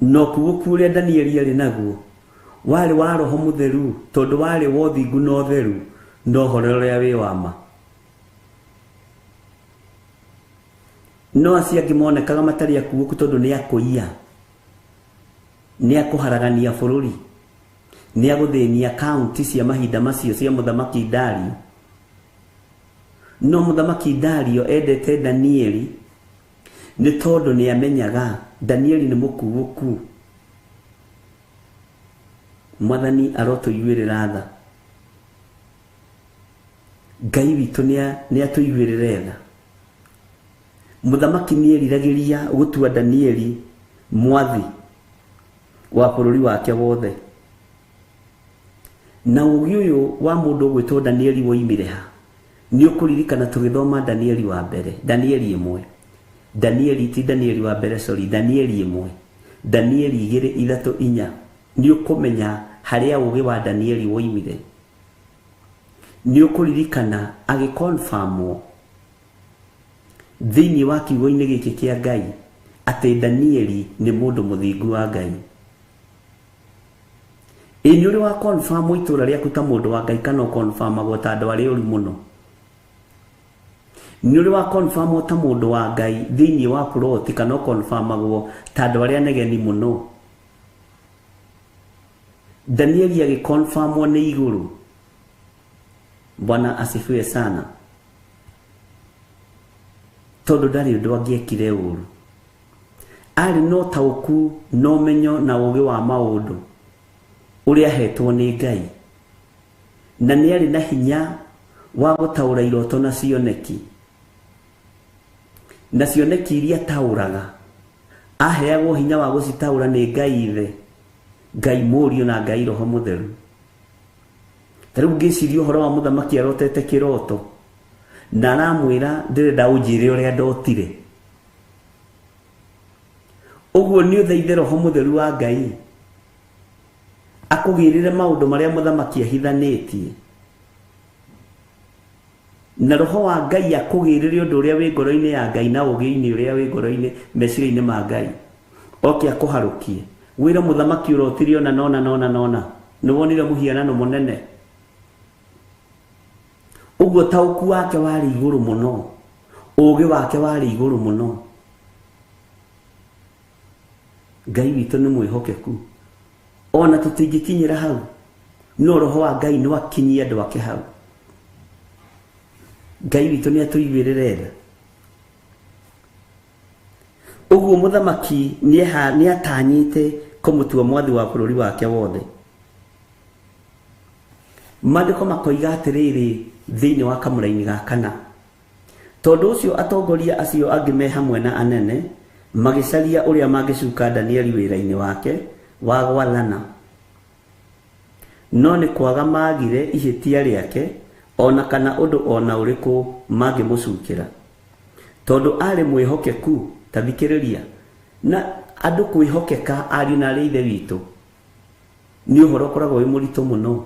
no kugukuria Danieli ari naguo wale wa roho mutheru tondu wale wothingu no theru no horero ya wi wama no acia ngimonekaga matari akuo tondu ni akuia ni akuharagania bururi ni aguthenia county cia mahinda macio cia muthamaki Dario no muthamaki Dario endete Danieli ni tondu ni amenyaga Danieli ni mukuuku mwathani aroto yuirira tha Ngai witu ni atuyuirira tha muthamaki ni eriragiria gutua Danieli mwathi wa bururi wake wothe na ugi uyu wa mundu gwitwo Danieli woimire ha ni ukuririkana tugithoma Danieli wa mbere Danieli 1 Danieli ti Danieli wa mbere sorry Danieli 1 Danieli 2:3-4 ni ukumenya haria ugi wa Danieli woimire ni ukuririkana agiconfirmwo thini wa kiugo-ini giki kia Ngai ati Danieli ni mundu muthingu wa Ngai ni uri wa confirm itura riaku ta mundu wa Ngai kana confirm agota andu ari uri muno ni uri wa confirm ta mundu wa Ngai thini wa plot kana confirm agwo ta andu ari anegeni muno Danieli agiconfirmwo ni iguru Bwana asifiwe sana tondu ndari undu angiekire uru ari no tauku no menyo na ugi wa maundu uria hetwo ni Ngai na ni ari na hinya wa gutaura iroto na cioneki iria tauraga aheagwo hinya wa gucitaura ni Ngai ithe Ngai Mũriũ na Ngai Roho Mutheru tariu ngiciria uhoro wa muthamaki arotete kiroto na aramwira ndirenda unjire uria ndotire uguo ni uthaithe Roho Mutheru wa Ngai akugirire maundu maria muthamaki ahithanitie na Roho wa Ngai akugirire undu uria wi ngoro-ini ya Ngai na ugi-ini uria wi ngoro-ini meciria-ini ma Ngai oke akuharukie wira muthamaki urotirio na nona ni wonire muhianano munene uguo tauku wake wari iguru muno ugi wake wari iguru muno Ngai witu ni mwihokeku ona tutingikinyira hau no Roho wa Ngai no akinyia andu ake hau Ngai witu ni atuiguirire uguo muthamaki ni atanyite kumutua mwathi wa bururi wake wothe mandiko makoiga atiriri thiini wa kamuraini ga kana tondu ucio atongoria acio angi me hamwe na anene magicaria uria mangicuka Danieli wira-ini wake wa gwathana no ni kwaga magire ihitia riake ona kana undu ona uriku mangimucukira tondu ari mwihokeku tathikiriria na andu kwihokeka ari na riithe witu ni uhoro koragwo wi murito muno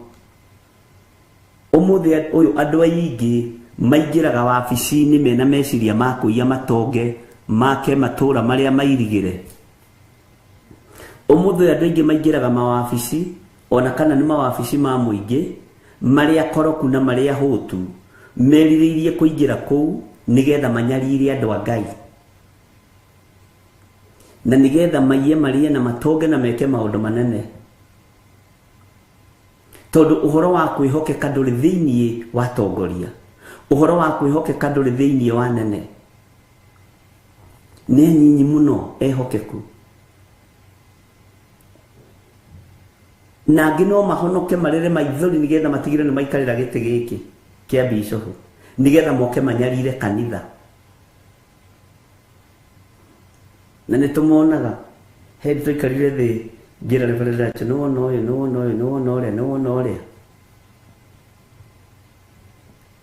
umuthi uyu andu aingi maingiraga wabici-ini mena meciria ma kuiya matonge make matura maria mairigire umuthi andu aingi maingiraga mawabici ona kana ni mawabici ma muingi maria koroku na maria hutu meririirie kuingira kuu nigetha manyarire andu a Ngai na nigetha maiye marie na matonge na meke maundu manene tondu uhoro wa kwihokeka nduri thiini wa tongoria uhoro wa kwihokeka nduri thiini wa nene ni nyinyi muno ehokeku na ngino mahonoke marere maithori nigetha matigire ni maikarira giti giki kia bishofu nigetha moke manyarire kanitha na nitumonaga hindi tuikarire thi ngira reverend acho no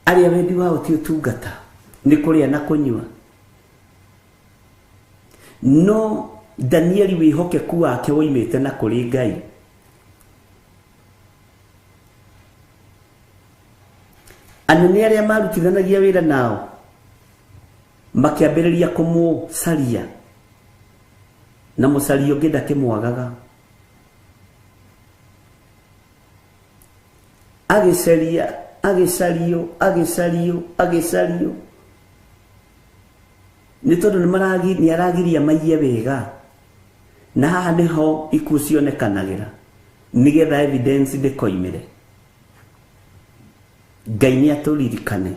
aria wendi wao ti utungata ni kuria na kunyua no Danieli wihokeku wake woimite na kuri Ngai anene aria marutithanagia wira nao makiambiriria kumucaria na mũcario ũngĩ ndakĩmwagaga. Agĩcario nĩ tondũ nĩ aragiria maiye wega, na haha nĩho ikuũ cionekanagĩra nĩgetha evidence ndĩkoimĩre. Ngai nĩ atũririkane.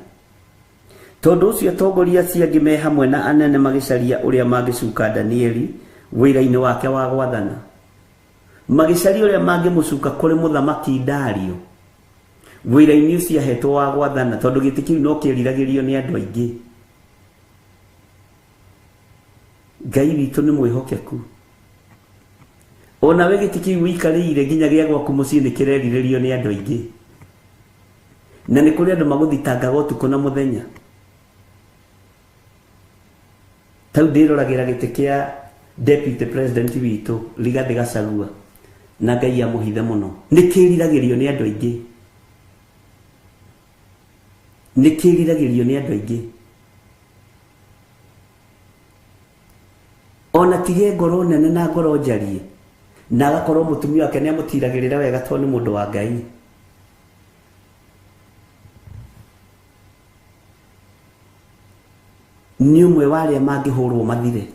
Tondũ ũcio atongoria acio angĩ me hamwe na anene magĩcaria ũrĩa mangĩcuka Danieli wĩra-inĩ wake wa gwathana, magĩcaria ũrĩa mangĩmũcuka kũrĩ mũthamaki Dario wĩra-inĩ ũcio ahetwo wa gwathana, tondũ gĩtĩ kĩu no kĩeriragĩrio nĩ andũ aingĩ. Ngai witũ nĩ mwĩhokeku. Ona we gĩtĩ kĩu wĩikarĩire nginya gĩa gwaku mũciĩ nĩ kĩrerirĩrio nĩ andũ aingĩ, na nĩ kũrĩ andũ magũthitangaga ũtukũ na mũthenya. Tau ndĩroragĩra gĩtĩ kĩa deputy president witũ Rigathĩ Gachagua, na Ngai amũhithe mũno, nĩ kĩriragĩrio nĩ andũ aingĩ, nĩ kĩriragĩrio nĩ andũ aingĩ. Ona tige ngoro nene na ngoro njarie, na agakorwo mũtumia wake nĩ amũtiragĩrĩra wega tondũ nĩ mũndũ wa Ngai. Nĩ ũmwe wa arĩa mangĩhũrwo mathire,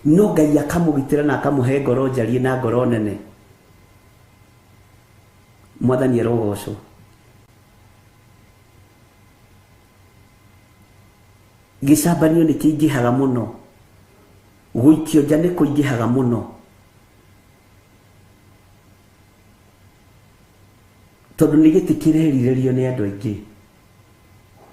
no Ngai akamũgitĩra na akamũhe ngoro njarie na ngoro nene. Mwathani arogocwo. Gĩcambanio nĩ kĩingĩhaga mũno, gũikio nja nĩ kũingĩhaga mũno, tondũ nĩ gĩtĩ kĩrerirĩrio nĩ andũ aingĩ.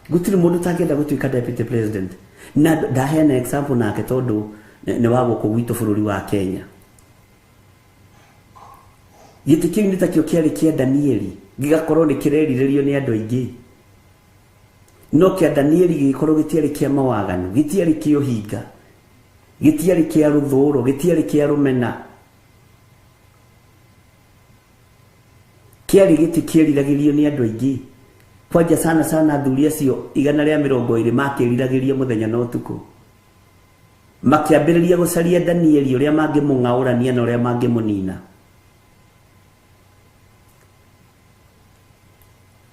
Gũtirĩ mũndũ ũtangĩenda gũtuĩka deputy president, na ndaheana example nake tondũ nĩ wa gũkũ gwitũ bũrũri wa Kenya. Gĩtĩ kĩu nĩ takĩo kĩarĩ kĩa Danieli, gĩgakorwo nĩ kĩrerirĩrio nĩ andũ aingĩ, no kĩa Danieli gĩgĩkorwo gĩtiarĩ kĩa mawaganu, gĩtiarĩ kĩa ũhinga, gĩtiarĩ kĩa rũthũũro, gĩtiarĩ kĩa rũmena. Kĩarĩ gĩtĩ kĩeriragĩrio nĩ andũ aingĩ, kwanja sana athuri acio 120 makĩriragĩria mũthenya na ũtukũ, makĩambĩrĩria gũcaria Danieli ũrĩa mangĩmũng'aũrania na ũrĩa mangĩmũnina.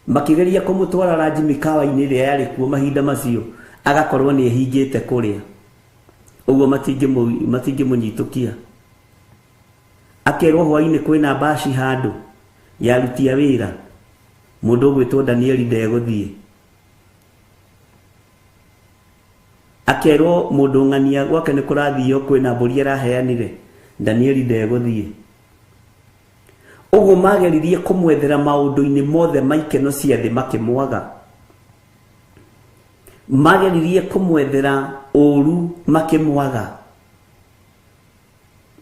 Makĩgeria kũmũtwara ranji mĩkawa-inĩ ĩrĩa yarĩ kuo mahinda macio, agakorwo nĩ ehingĩte kũrĩa, ũguo matingĩmũnyitũkia. Akerwo hwaĩ-inĩ kwĩna mbaci handũ yarutia wĩra, mũndũ ũgwĩtwo Danieli ndegũthiĩ. Akerwo mũndũ ng'ania gwake nĩ kũrathio kwĩna mbũri araheanire, Danieli ndegũthiĩ. Ũguo mageririe kũmwethera maũndũ-inĩ mothe maikeno cia thĩ makĩmwaga, mageririe kũmwethera ũru makĩmwaga.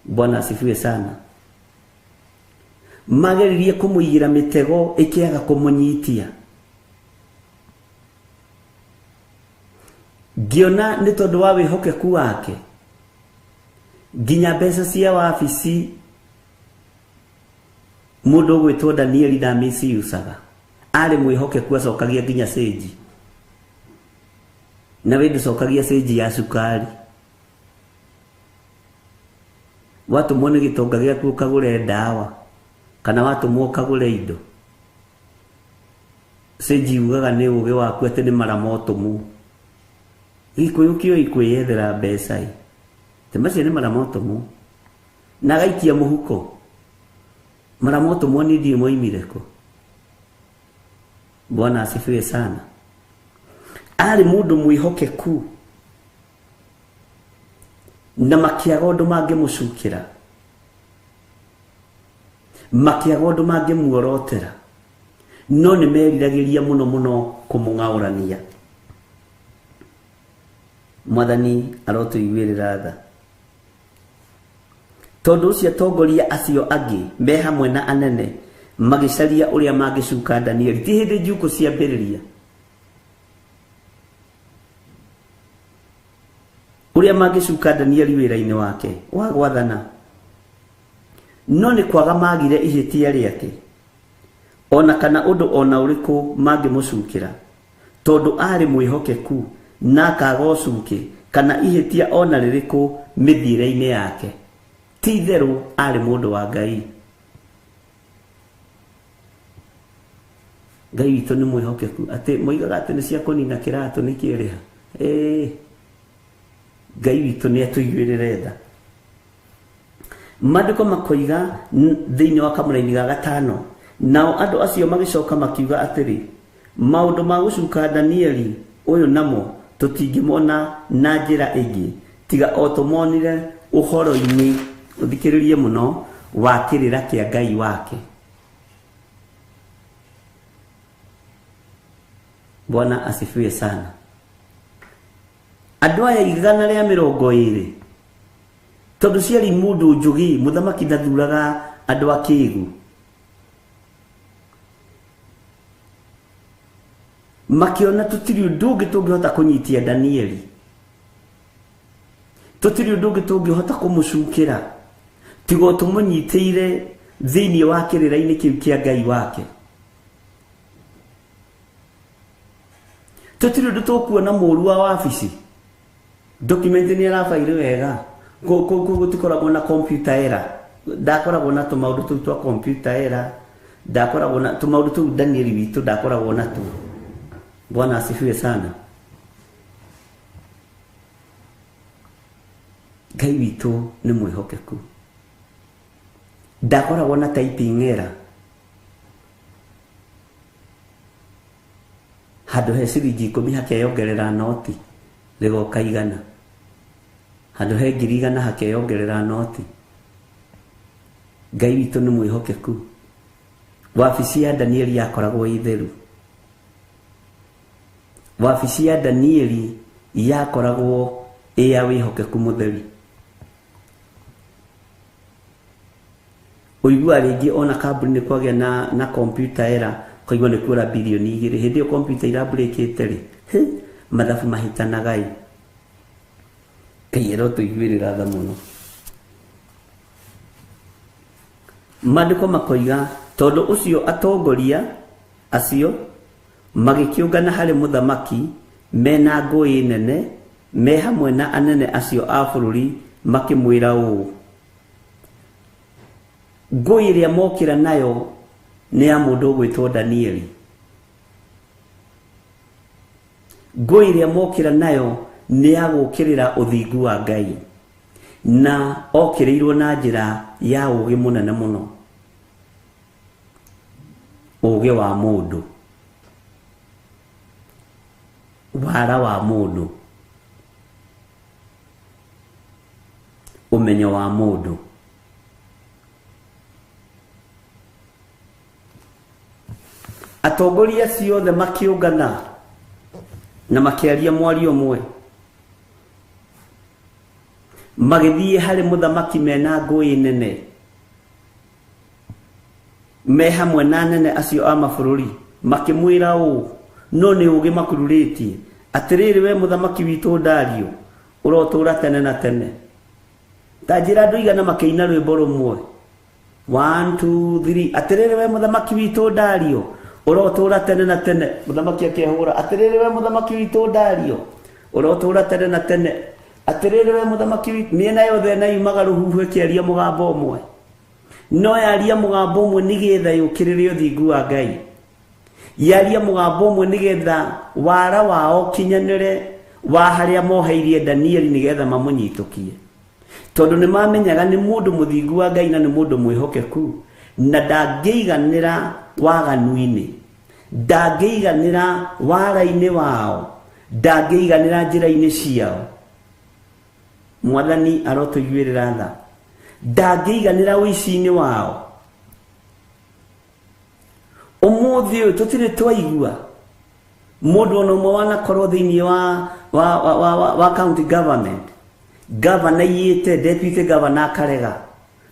Bwana asifiwe sana. Mageririe kũmũigĩra mĩtego ĩkĩaga kũmũnyitia. Ngĩona nĩ tondũ wa wĩhokeku wake, nginya mbeca cia wabici mũndũ ũgwĩtwo Danieli ndamĩciucaga. Arĩ mwĩhokeku, acokagia nginya cĩnji, na we ndũcokagia cĩnji ya cukari. Watũmwo nĩ gĩtonga gĩaku ũkagũre ndawa, kana watũmwo ũkagũre indo, cĩnji ugaga nĩ ũgĩ waku atĩ nĩ maramotomu. Gĩkũyũ kĩoĩ kwĩyethera mbeca, te macio nĩ maramotomu, na gaikia mũhuko. Maramotomu nĩ ndiĩ moimire kũ? Bwana asifiwe sana. Arĩ mũndũ mwĩhokeku, na makĩaga ũndũ mangĩmũcukĩra, makĩaga ũndũ mangĩmuorotera, no nĩ meriragĩria mũno kũmũng'aũrania. Mwathani arotũiguĩrĩra tha. Tondũ ũcio atongoria acio angĩ me hamwe na anene magĩcaria ũrĩa mangĩcuka Danieli. Ti hĩndĩ njukũ ciambĩrĩria, ũrĩa mangĩcuka Danieli wĩra-inĩ wake wa gwathana, no nĩ kwaga magire ihĩtia rĩake, ona kana ũndũ ona ũrĩkũ mangĩmũcukĩra, tondũ arĩ mwĩhokeku na akaga ũcuke kana ihĩtia ona rĩrĩkũ mĩthiĩre-inĩ yake. Ti itherũ arĩ mũndũ wa Ngai. Ngai witũ nĩ mwĩhokeku. Atĩ moigaga atĩ nĩ cia kũnina kĩratũ nĩ kĩrĩha. Ngai witũ nĩ atũiguĩrĩre tha. Maandĩko makoiga thĩinĩ wa kamũra-inĩ ga 5, nao andũ acio magĩcoka makiuga atĩrĩ, maũndũ ma gũcuka Danieli ũyũ namo tũtingĩmona na njĩra ĩngĩ tiga o tũmonire ũhoro-inĩ, ũthikĩrĩrie mũno, wa kĩrĩra kĩa Ngai wake. Bwana asifiwe sana. Andũ aya 120 tondũ ciarĩ mũndũ njũgi, mũthamaki ndathuraga andũ akĩĩgu, makiona tũtirĩ ũndũ ũngĩ tũngĩhota kũnyitia Danieli, tũtirĩ ũndũ ũngĩ tũngĩhota kũmũcukĩra tiga tũmũnyitĩire thĩinĩ wa kĩrĩra-inĩ kĩu kĩa Ngai wake. Tũtirĩ ũndũ tũkuona mũrũ wa wabici, document nĩ arabaire wega, gũtikoragwo na computer error, ndakoragwo na tũmaũndũ tũu twa computer error, ndakoragwo na tũmaũndũ tũu Danieli witũ ndakoragwo na tu. Bwana asifiwe sana. Ngai witũ nĩ mwĩhokeku. Ndakoragwo na typing error. Handũ he ciringi 10 hakeyongerera noti rĩgoka 100. Handũ he 100 hakeyongerera noti. Ngai witũ nĩ mwĩhokeku. Wabici ya Danieli yakoragwo itheru. Wabici ya Danieli yakoragwo ya wĩhokeku mũtheri. Ũigua rĩngĩ ona kambuni nĩ kwagĩa na computer error, koigua nĩ kũra bilioni 2. Hĩndĩ ĩyo computer irabreakĩte rĩ, mathabu mahitanaga ĩ. Kaiyero tũiguĩrĩra tha mũno. Maandĩko makoiga tondũ ũcio atongoria acio magĩkĩũngana harĩ mũthamaki mena ngũĩ nene, me hamwe na anene acio a bũrũri makĩmwĩra ũũ. Ngũĩ ĩrĩa mokĩra nayo nĩ ya mũndũ ũgwĩtwo Danieli. Ngũĩ ĩrĩa mokĩra nayo nĩ ya gũkĩrĩra ũthingu wa Ngai, na okĩrĩirwo na njĩra ya ũũgĩ mũnene mũno, ũũgĩ wa mũndũ, wara wa mũndũ, ũmenyo wa mũndũ. Atongoria ciothe makĩũngana na makĩaria mwario ũmwe, magĩthiĩ harĩ mũthamaki mena ngũĩ nene, me hamwe na nene acio a mabũrũri, makĩmwĩra ũũ, no nĩ ũũgĩ makururĩtie, atĩrĩrĩ we mũthamaki witũ Dario, ũrotũũra tene na tene. Ta njĩra andũ igana makĩina rwĩmbo rũmwe, 1 2 3, atĩrĩrĩ we mũthamaki witũ Dario, ũrotũũra tene na tene. Mũthamaki akĩhũra, atĩrĩrĩ we mũthamaki witũ Dario, ũrotũũra tene na tene. Atĩrĩrĩ we mũthamaki witũ. Mĩena yothe na yumaga rũhuho ĩkĩaria mũgambo ũmwe, no yaria mũgambo ũmwe nĩgetha yũkĩrĩre ũthingu wa Ngai, yaria mũgambo ũmwe nĩgetha wara wao kinyanĩre wa harĩa moheirie Danieli nĩgetha mamũnyitũkie, tondũ nĩ mamenyaga nĩ mũndũ mũthingu wa Ngai na nĩ mũndũ mwĩhokeku, na ndangĩiganĩra waganu-inĩ, ndangĩiganĩra wara-inĩ wao, ndangĩiganĩra njĩra-inĩ ciao. Mwathani arotũiguĩrĩra tha. Ndangĩiganĩra ũici-inĩ wao. Ũmũthĩ ũyũ tũtirĩ twaigua mũndũ ona ũmwe wanakorwo thĩinĩ wa county government, governor iyĩte, deputy governor akarega,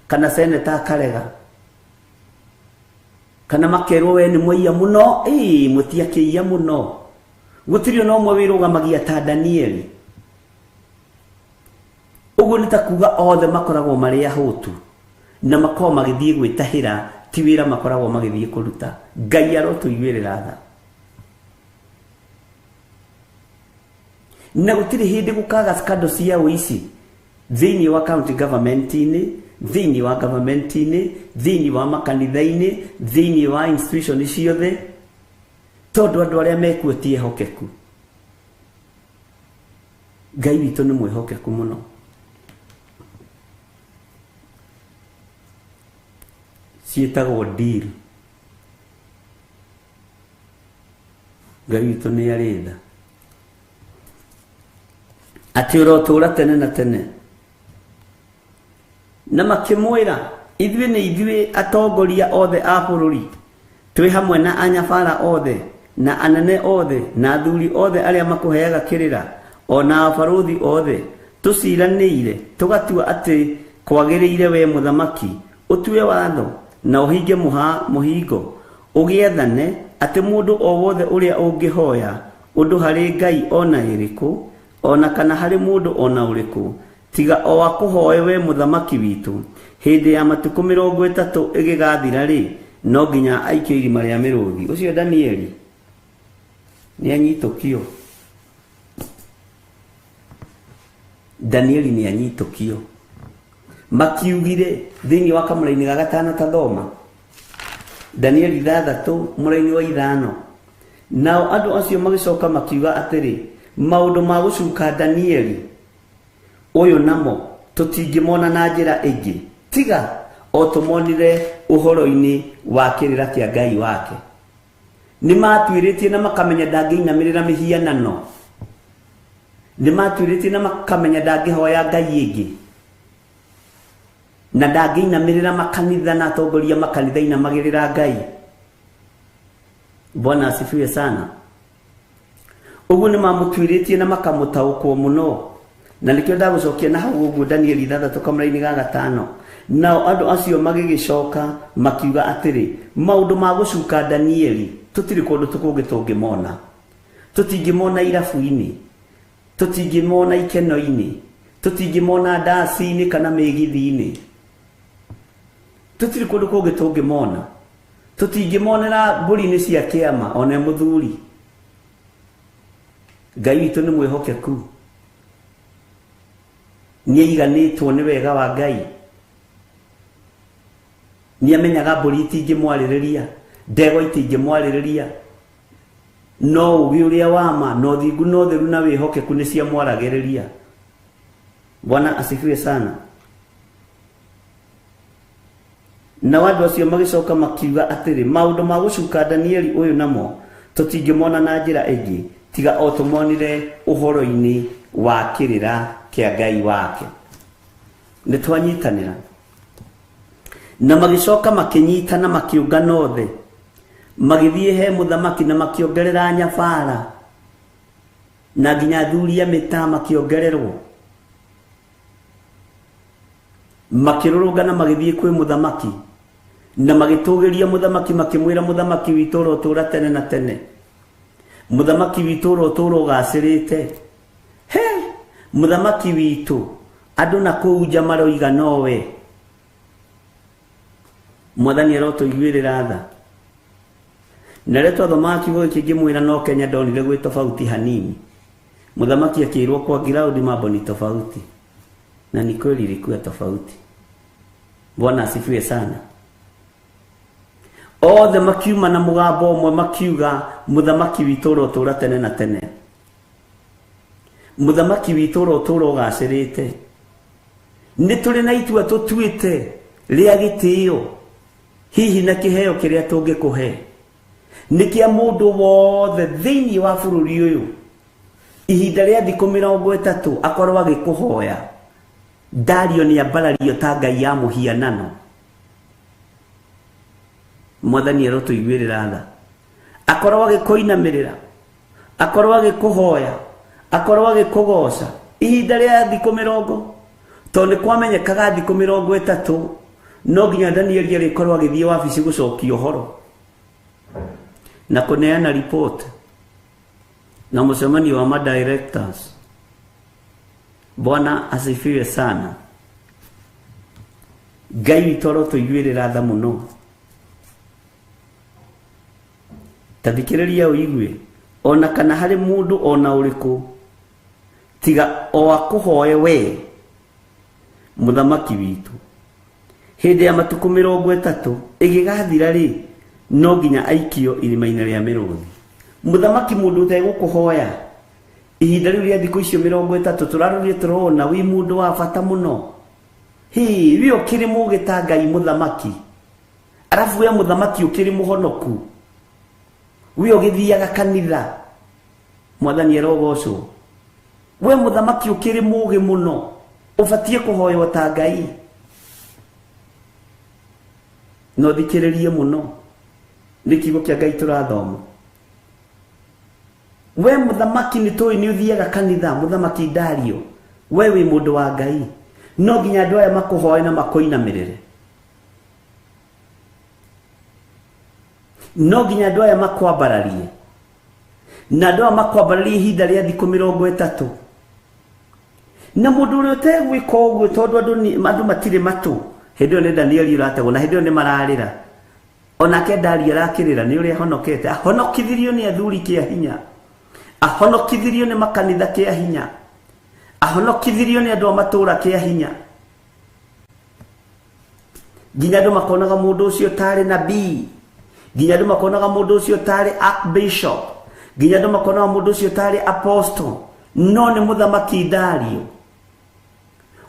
kana senator akarega, kana makerwo we nĩ mwaiya mũno, mũtiakĩiya mũno. Gũtirĩ ona ũmwe wĩrũgamagia ta Danieli. Ũguo nĩ ta kuga othe makoragwo marĩ ahũtu na makorwo magĩthiĩ gwĩtahĩra, ti wĩra makoragwo magĩthiĩ kũruta. Ngai arotũiguĩrĩra tha. na gutiri hindi gukaga skando cia uici thini wa county government-ini, thini wa government-ini, thini wa makanitha-ini, thini wa institution ciothe, tondu andu aria mekuo tie hokeku. Ngai witũ nĩ mwĩhokeku mũno. Ciĩtagwo deal. Ngai witũ nĩ arĩ tha atĩ ũrotũũra tene na tene. Na makĩmwĩra, ithuĩ nĩ ithuĩ atongoria othe a bũrũri, twĩ hamwe na anyabara othe na anene othe na athuri othe arĩa makũheaga kĩrĩra, ona abaruthi othe, tũciranĩire tũgatua atĩ kwagĩrĩire we mũthamaki ũtue watho na ũhinge mũhingo, ũgĩethane atĩ mũndũ o wothe ũrĩa ũngĩhoya ũndũ harĩ Ngai ona ĩrĩkũ, ona kana harĩ mũndũ ona ũrĩkũ, tiga o akũhoe we mũthamaki witũ, hĩndĩ ya matukũ 30 ĩgĩgathira rĩ, no nginya aikio irima rĩa mĩrũthi. Ũcio Danieli nĩ anyitũkio. Danieli nĩ anyitũkio. Makiugire thĩinĩ wa kamũra-inĩ ga gatano tathoma Danieli 6 mũra-inĩ wa 5. Nao andũ acio magĩcoka makiuga atĩrĩ, maũndũ ma gũcuka Danieli ũyũ namo tũtingĩmona na njĩra ĩngĩ tiga o tũmonire ũhoro-inĩ wa kĩrĩra kĩa Ngai wake. Nĩ matuĩrĩtie na makamenya ndangĩinamĩrĩra mĩhianano, nĩ matuĩrĩtie na makamenya ndangĩhoya Ngai ĩngĩ, na ndangĩinamĩrĩra makanitha na atongoria makanitha inamagĩrĩra Ngai. Bwana asifiwe sana. Ũguo nĩ mamũtuĩrĩtie na makamũtaũkwo mũno, na nĩkĩo ndagũcokia na hau ũguo Danieli 6 kamũra-inĩ ga 5. Nao andũ acio magĩgĩcoka makiuga atĩrĩ, maũndũ ma gũcuka Danieli tũtirĩ kũndũ kũngĩ tũngĩmona, tũtingĩmona irabu-inĩ, tũtingĩmona ikeno-inĩ, tũtingĩmona ndaci-inĩ kana mĩgithi-inĩ, tũtirĩ kũndũ kũngĩ tũngĩmona, tũtingĩmonera mbũri-inĩ cia kĩama ona mũthuri. Ngai witũ nĩ mwĩhokeku, nĩaiganĩtwo nĩ wega wa Ngai, nĩamenyaga mbũri itingĩmwarĩrĩria, ndegwa itingĩmwarĩrĩria, no ũgĩ ũrĩa wama no thingu no theru na wĩhokeku nĩ ciamwaragĩrĩria. Bwana asifiwe sana. Na andũ acio magĩcoka makiuga atĩrĩ, maũndũ ma gũcuka Danieli ũyũ namo tũtingĩmona na njĩra ĩngĩ tiga o tũmonire ũhoro-inĩ wa kĩrĩra kĩa Ngai wake. Nĩ twanyitanĩra na magĩcoka makĩnyitana makĩũngana othe, magĩthiĩ he mũthamaki na makĩongerera nyabara na nginya athuri a mĩtaa makĩongererwo, makĩrũrũngana magĩthiĩ kwĩ mũthamaki na magĩtũgĩria mũthamaki, makĩmwĩra mũthamaki witũ ũrotũũra tene na tene, mũthamaki witũ ũrotũũra ũgacĩrĩte. He mũthamaki witũ, andũ na kũu nja maroiga nowe. Mwathani arotũiguĩrĩra tha. Na rĩrĩa twathomaga kiugo gĩkĩ ngĩmwĩra no Kenya ndonire gwĩ tofauti hanini, mũthamaki akĩirwo kwa ground mambo ni tofauti, na ni kweli ilikuwa tofauti. Bwana asifiwe sana. Othe makiuma na mũgambo ũmwe makiuga, mũthamaki witũ ũrotũũra tene na tene, mũthamaki witũ ũrotũũra ũgacĩrĩte. Nĩ tũrĩ na itua tũtuĩte rĩa gĩtĩĩo, hihi na kĩheo kĩrĩa tũngĩkũhe nĩ kĩa mũndũ wothe thĩinĩ wa bũrũri ũyũ, ihinda rĩa thikũ 30 akorwo agĩkũhoya, ndario nĩ ambarario ta ngai ya mũhianano. Mwathani arotũiguĩrĩra tha, akorwo agĩkũinamĩrĩra, akorwo agĩkũhoya, akorwo agĩkũgoca ihinda rĩa thikũ 30, tondũ nĩ kwamenyekaga thikũ 30 no nginya Danieli arĩkorwo agĩthiĩ wabici gũcokia ũhoro na kũneana report na mũcemanio wa directors. Bwana asifiwe sana. Ngai witũ arotũiguĩrĩra tha mũno. Ta thikĩrĩria ũigue, ona kana harĩ mũndũ ona ũrĩkũ tiga o akuhoe we muthamaki witu hindi ya matuku 30 igigathira ri no nginya aikio irima-ini ria miruthi muthamaki mundu utegukuhoya ihinda riu ria thiku icio 30 turarorie turona wi mundu wa bata muno wi ukiri mugita Ngai muthamaki arafu we muthamaki ukiri muhonoku wi ugithiaga kanitha mwathani erogocwo we muthamaki ukiri mugi muno ubatie kuhoywo ta Ngai no thikiririe muno nikigo kia Ngai turathoma we muthamaki nitoi ni uthiaga kanitha muthamaki Dario we wi mundu wa Ngai no nginya andu aya makuhoye na makoinamirire no nginya andu aya makwambararie na andu aya makwambararie ihinda ria thiku 30 na mundu uria utegwika uguo tondu andu matire matu hindi ni Danieli urategwo na hindi ni mararira onake Dario arakirira ni uria honokete ahonokithirio ni athuri kia hinya ahonokithirio ni makanitha kia hinya ahonokithirio ni andu matura kia hinya nginya andu makonaga mundu ucio tari nabii nginya andu makonaga mundu ucio tari archbishop nginya andu makonaga mundu ucio tari apostle no ni muthamaki Dario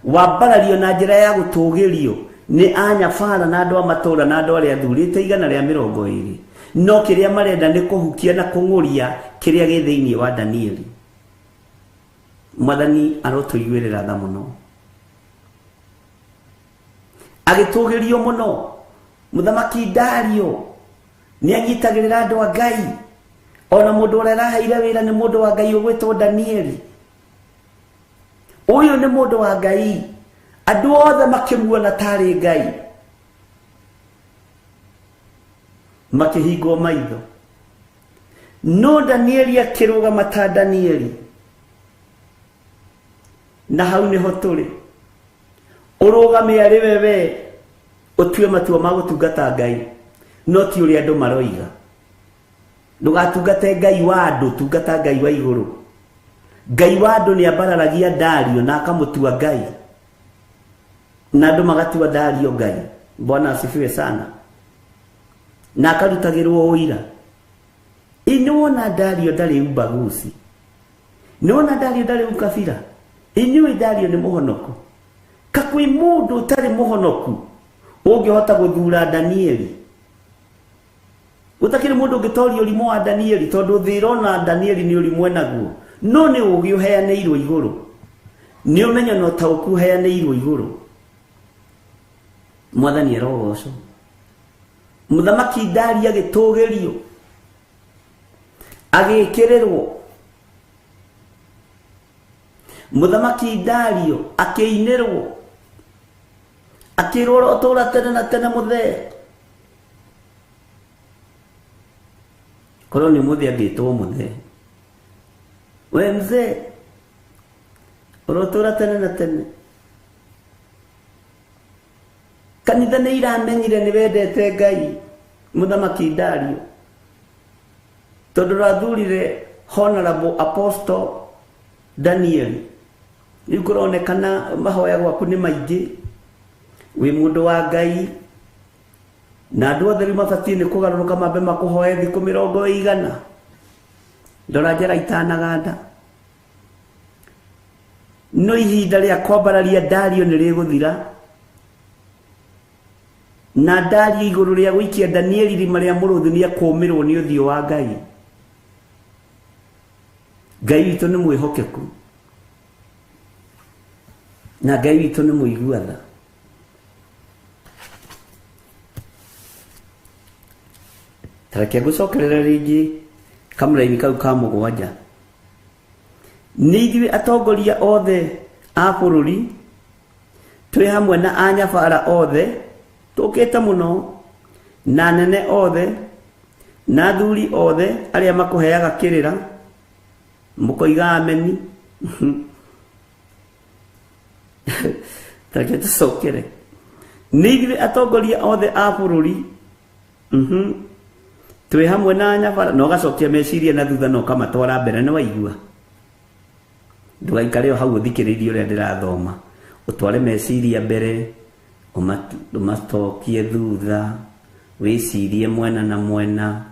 wambarario na njira ya gutugirio ni anyabara na andu matura na andu aria athurite 120 no kiria marenda ni kuhukia na kunguria kiria gi thiini wa Danieli mwathani arotuiguirira tha muno agitugirio muno muthamaki Dario ni anyitagirira andu a Ngai ona mundu uria araheire wira ni mundu wa Ngai ugwitwo Danieli uyu ni mundu wa Ngai andu othe makimuona tari Ngai makihingo maitho no Danieli akirugama ta Danieli na hau niho turi urugame ari wewe utue matua ma gutungata Ngai no ti uri andu maroiga ndugatungate Ngai wa andu tungata Ngai wa iguru Ngai wa andu ni abararagia Dario na akamutua Ngai na andu magatua Dario Ngai Bwana asifiwe sana na akarutagirwo uira inuona Dario ndari ubaguzi nuona Dario ndari ukabira inyui Dario ni muhonoku kakwi mundu utari muhonoku ungihota guthura Danieli utakiri mundu ungitoria urimo wa Danieli tondu thirona Danieli ni urimo enaguo no ni ugi uheaneirwo iguru ni umenya no ta ukuheaneirwo iguru mwathani erogocwo muthamaki Dario agitugirio agikirerwo muthamaki Dario akeinirwo akirwo utura tene na tene muthe koroni muthe agitwo muthe we mzee urotura tene na tene kanitha ni iramenyire ni wendete Ngai muthamaki Dario tondu rathurire honorable apostle Daniel ni kuronekana mahoya gwaku ni maingi wi mundu wa Ngai na andu othe mabati ni kugaruruka mambe makuhoye thiku 100 ndora njera itanaganda no ihinda ria kwambararia Dario ni riguthira na Dario iguru ria guikia Danieli rima ria muruthi ni akumirwo ni uthio wa Ngai Ngai witu ni mwihokeku na Ngai witu ni muiguatha tareke gucokerera ringi kamraini kau ka mugwanja nigwi atongoria othe a bururi twi hamwe na anyabara othe tukite muno na nene othe na thuri othe aria makuheaga kirira mukoiga ameni tareke tucokere nigwi atongoria othe a bururi twi hamwe na nyabara no gacokia meciria na thutha no kamatwara mbere ni waigua ndugaikare hau uthikiririe uria ndirathoma utware meciria mbere umatokie thutha wicirie mwena na mwena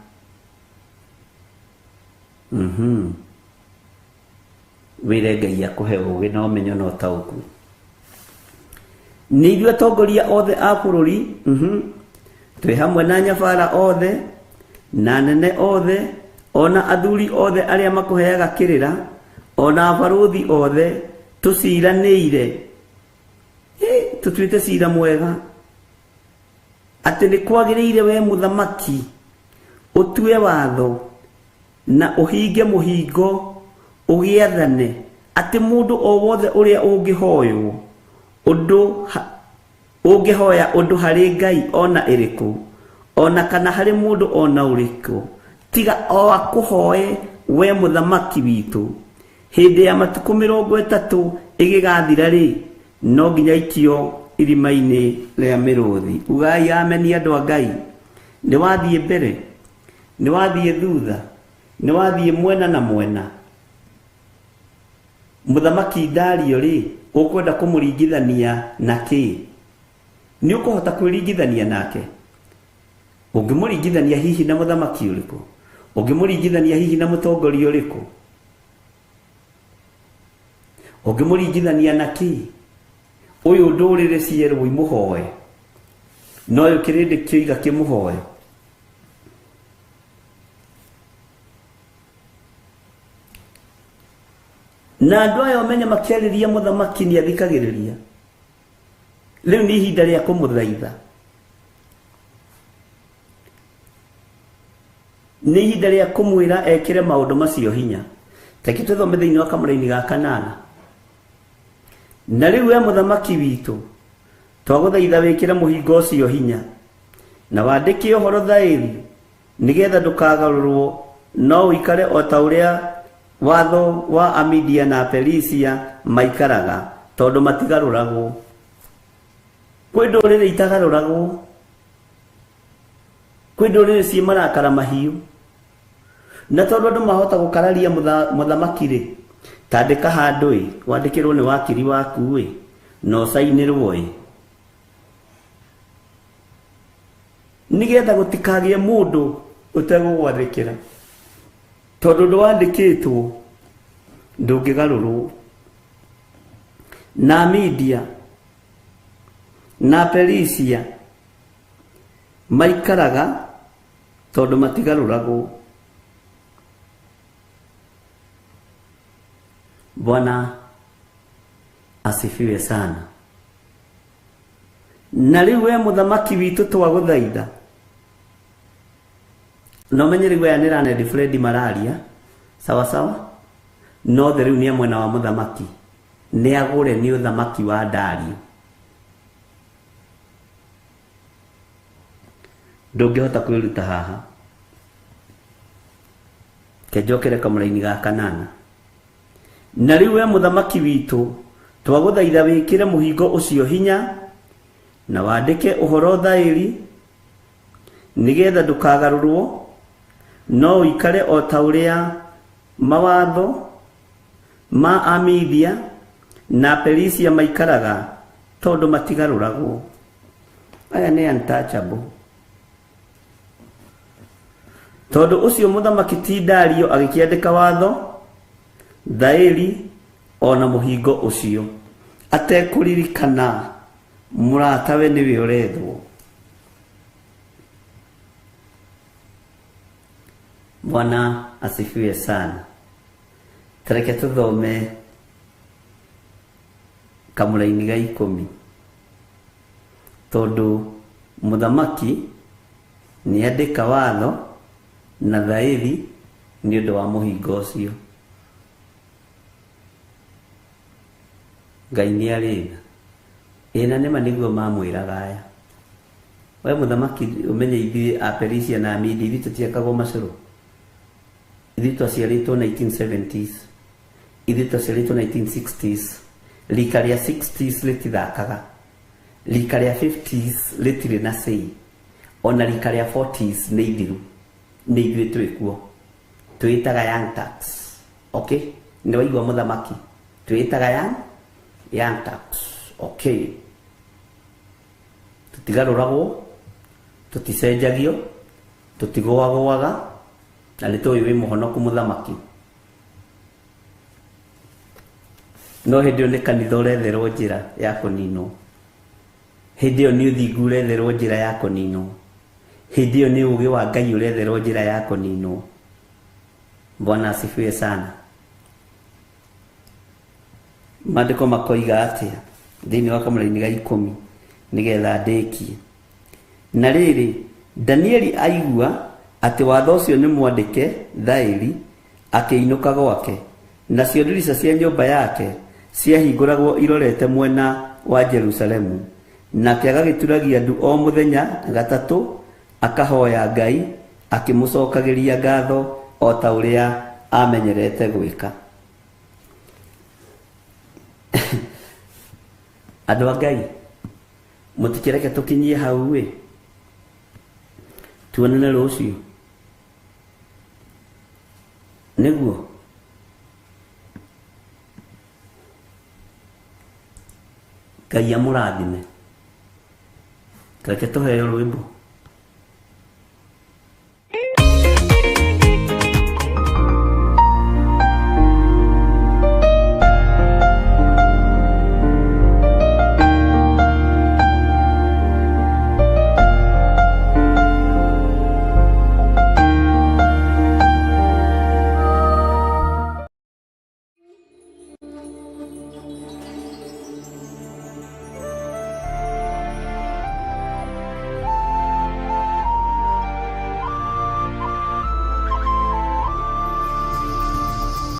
wire Ngai akuhe ugi na umenyo na utauku ni ithuĩ atongoria othe a bũrũri twĩ hamwe na nyabara othe na nene othe ona athuri othe arĩa makũheaga kĩrĩra ona abaruthi othe tũciranĩire tũtuĩte cira mwega atĩ nĩ kwagĩrĩire we mũthamaki ũtue watho na ũhinge mũhingo ũgĩathane atĩ mũndũ o wothe ũrĩa ũngĩhoywo ũngĩhoya ũndũ harĩ Ngai ona ĩrĩkũ ona kana harĩ mũndũ ona ũrĩkũ tiga o akũhoe we mũthamaki witũ hĩndĩ ya matukũ 30 ĩgĩgathira rĩ no nginya ikio irima-inĩ rĩa mĩrũthi ugai ameni andũ a Ngai nĩ wathiĩ mbere nĩ wathiĩ thutha nĩ wathiĩ mwena na mwena mũthamaki Dario rĩ ukwenda kũmũringithania na kĩ nĩ ũkũhota kwĩringithania nake ũngĩmũringithania hihi na mũthamaki ũrĩkũ ũngĩmũringithania hihi na mũtongoria ũrĩkũ ũngĩmũringithania na kĩ ũyũ ndũrĩrĩ cierwo imũhoe no ũyũ kĩrĩndĩ kĩoiga kĩmũhoe na andũ aya ũmenye makĩarĩria mũthamaki nĩ athikagĩrĩria rĩu nĩ ihinda rĩa kũmũthaitha nĩ ihinda rĩa kũmwĩra ekĩre maũndũ macio hinya teki tũthome thĩinĩ wa kamũra-inĩ ga 8 na rĩu we mũthamaki witũ twagũthaitha wĩkĩre mũhingo ũcio hinya na wandĩke ũhoro thaĩri nĩgetha ndũkagarũrwo no ũikare o ta ũrĩa watho wa Amidia na Perisia maikaraga tondũ matigarũragwo kwĩ ndũrĩrĩ itagarũragwo kwĩ ndũrĩrĩ ciĩ marakara mahiũ na tondũ andũ mahota gũkararia mũthamaki rĩ tandĩka handũ wandĩkĩrwo nĩ wakiri waku no sainĩrwo nĩgetha gũtikagĩe mũndũ ũtegũgwathĩkĩra tondũ ndwandĩkĩtwo ndũngĩgarũrwo na Amidia na Perisia maikaraga tondũ matigarũragwo Bwana asifiwe sana na rĩu we mũthamaki witũ twagũthaitha no menyeri we anĩra Ned Fred Mararia sawa sawa no rĩu nĩ mwena wa mũthamaki nĩ agũre nĩ ũthamaki wa Dario ndũngĩhota kwĩruta haha kejokere kamũra-inĩ ga 8 na rĩu we mũthamaki witũ twagũthaitha wĩkĩre mũhingo ũcio hinya na wandĩke ũhoro thaĩri nĩgetha ndũkagarũrwo no ũikare o ta ũrĩa mawatho ma Amidia na Perisia maikaraga tondũ matigarũragwo aya nĩ untouchable tondũ ũcio mũthamaki ti Dario agĩkĩandĩka watho thaĩri ona mũhingo ũcio atekũririkana mũratawe nĩwe ũrethwo Bwana asifiwe sana tareke tũthome kamũra-inĩ ga 10 tondũ mũthamaki nĩ andĩka watho na thaĩri nĩ ũndũ wa mũhingo ũcio Ngai nĩ arĩtha ĩna nĩma nĩguo mamwĩraga aya we mũthamaki ũmenye ithuĩ a Perisia na Amidia ithuĩ tũtiakagwo macũrũ ithuĩ twaciarĩtwo 1970s ithuĩ twaciarĩtwo 1960s rika rĩa 60s rĩtithakaga rika rĩa 50s rĩtirĩ na sei ona rika rĩa 40s nĩ ithiru nĩ ithuĩ twĩkuo twĩtaga young tax okay nĩ waigua mũthamaki twitaga young taps. Okay, tutigaruragwo, tuticenjagio, tutigwagwaga, na nitũĩ wĩ mũhonoku mũthamaki. No hĩndĩ ĩyo nĩ kanitha ũretherwo njĩra ya kũninwo, hĩndĩ ĩyo nĩ ũthingu ũretherwo njĩra ya kũninwo, hĩndĩ ĩyo nĩ ũũgĩ wa Ngai ũretherwo njĩra ya kũninwo. Bwana asifiwe sana. Maandĩko makoiga atĩa thĩinĩ wa kamũra-inĩ ga 10 nĩgetha ndĩkie. Na rĩrĩ, Danieli aigua atĩ watho ũcio nĩ mwandĩke thaĩri, akĩinũka gwake, nacio ndirica cia nyũmba yake ciahingũragwo irorete mwena wa Jerusalemu, nake agagĩturagia ndu o mũthenya gatatũ, akahoya Ngai, akĩmũcokagĩria ngatho o ta ũrĩa amenyerete gwĩka. Andũ a Ngai, mũtikĩreke tũkinyie hau ĩ, tuonane rũciũ nĩguo. Ngai amũrathime. Reke tũheo rwĩmbo.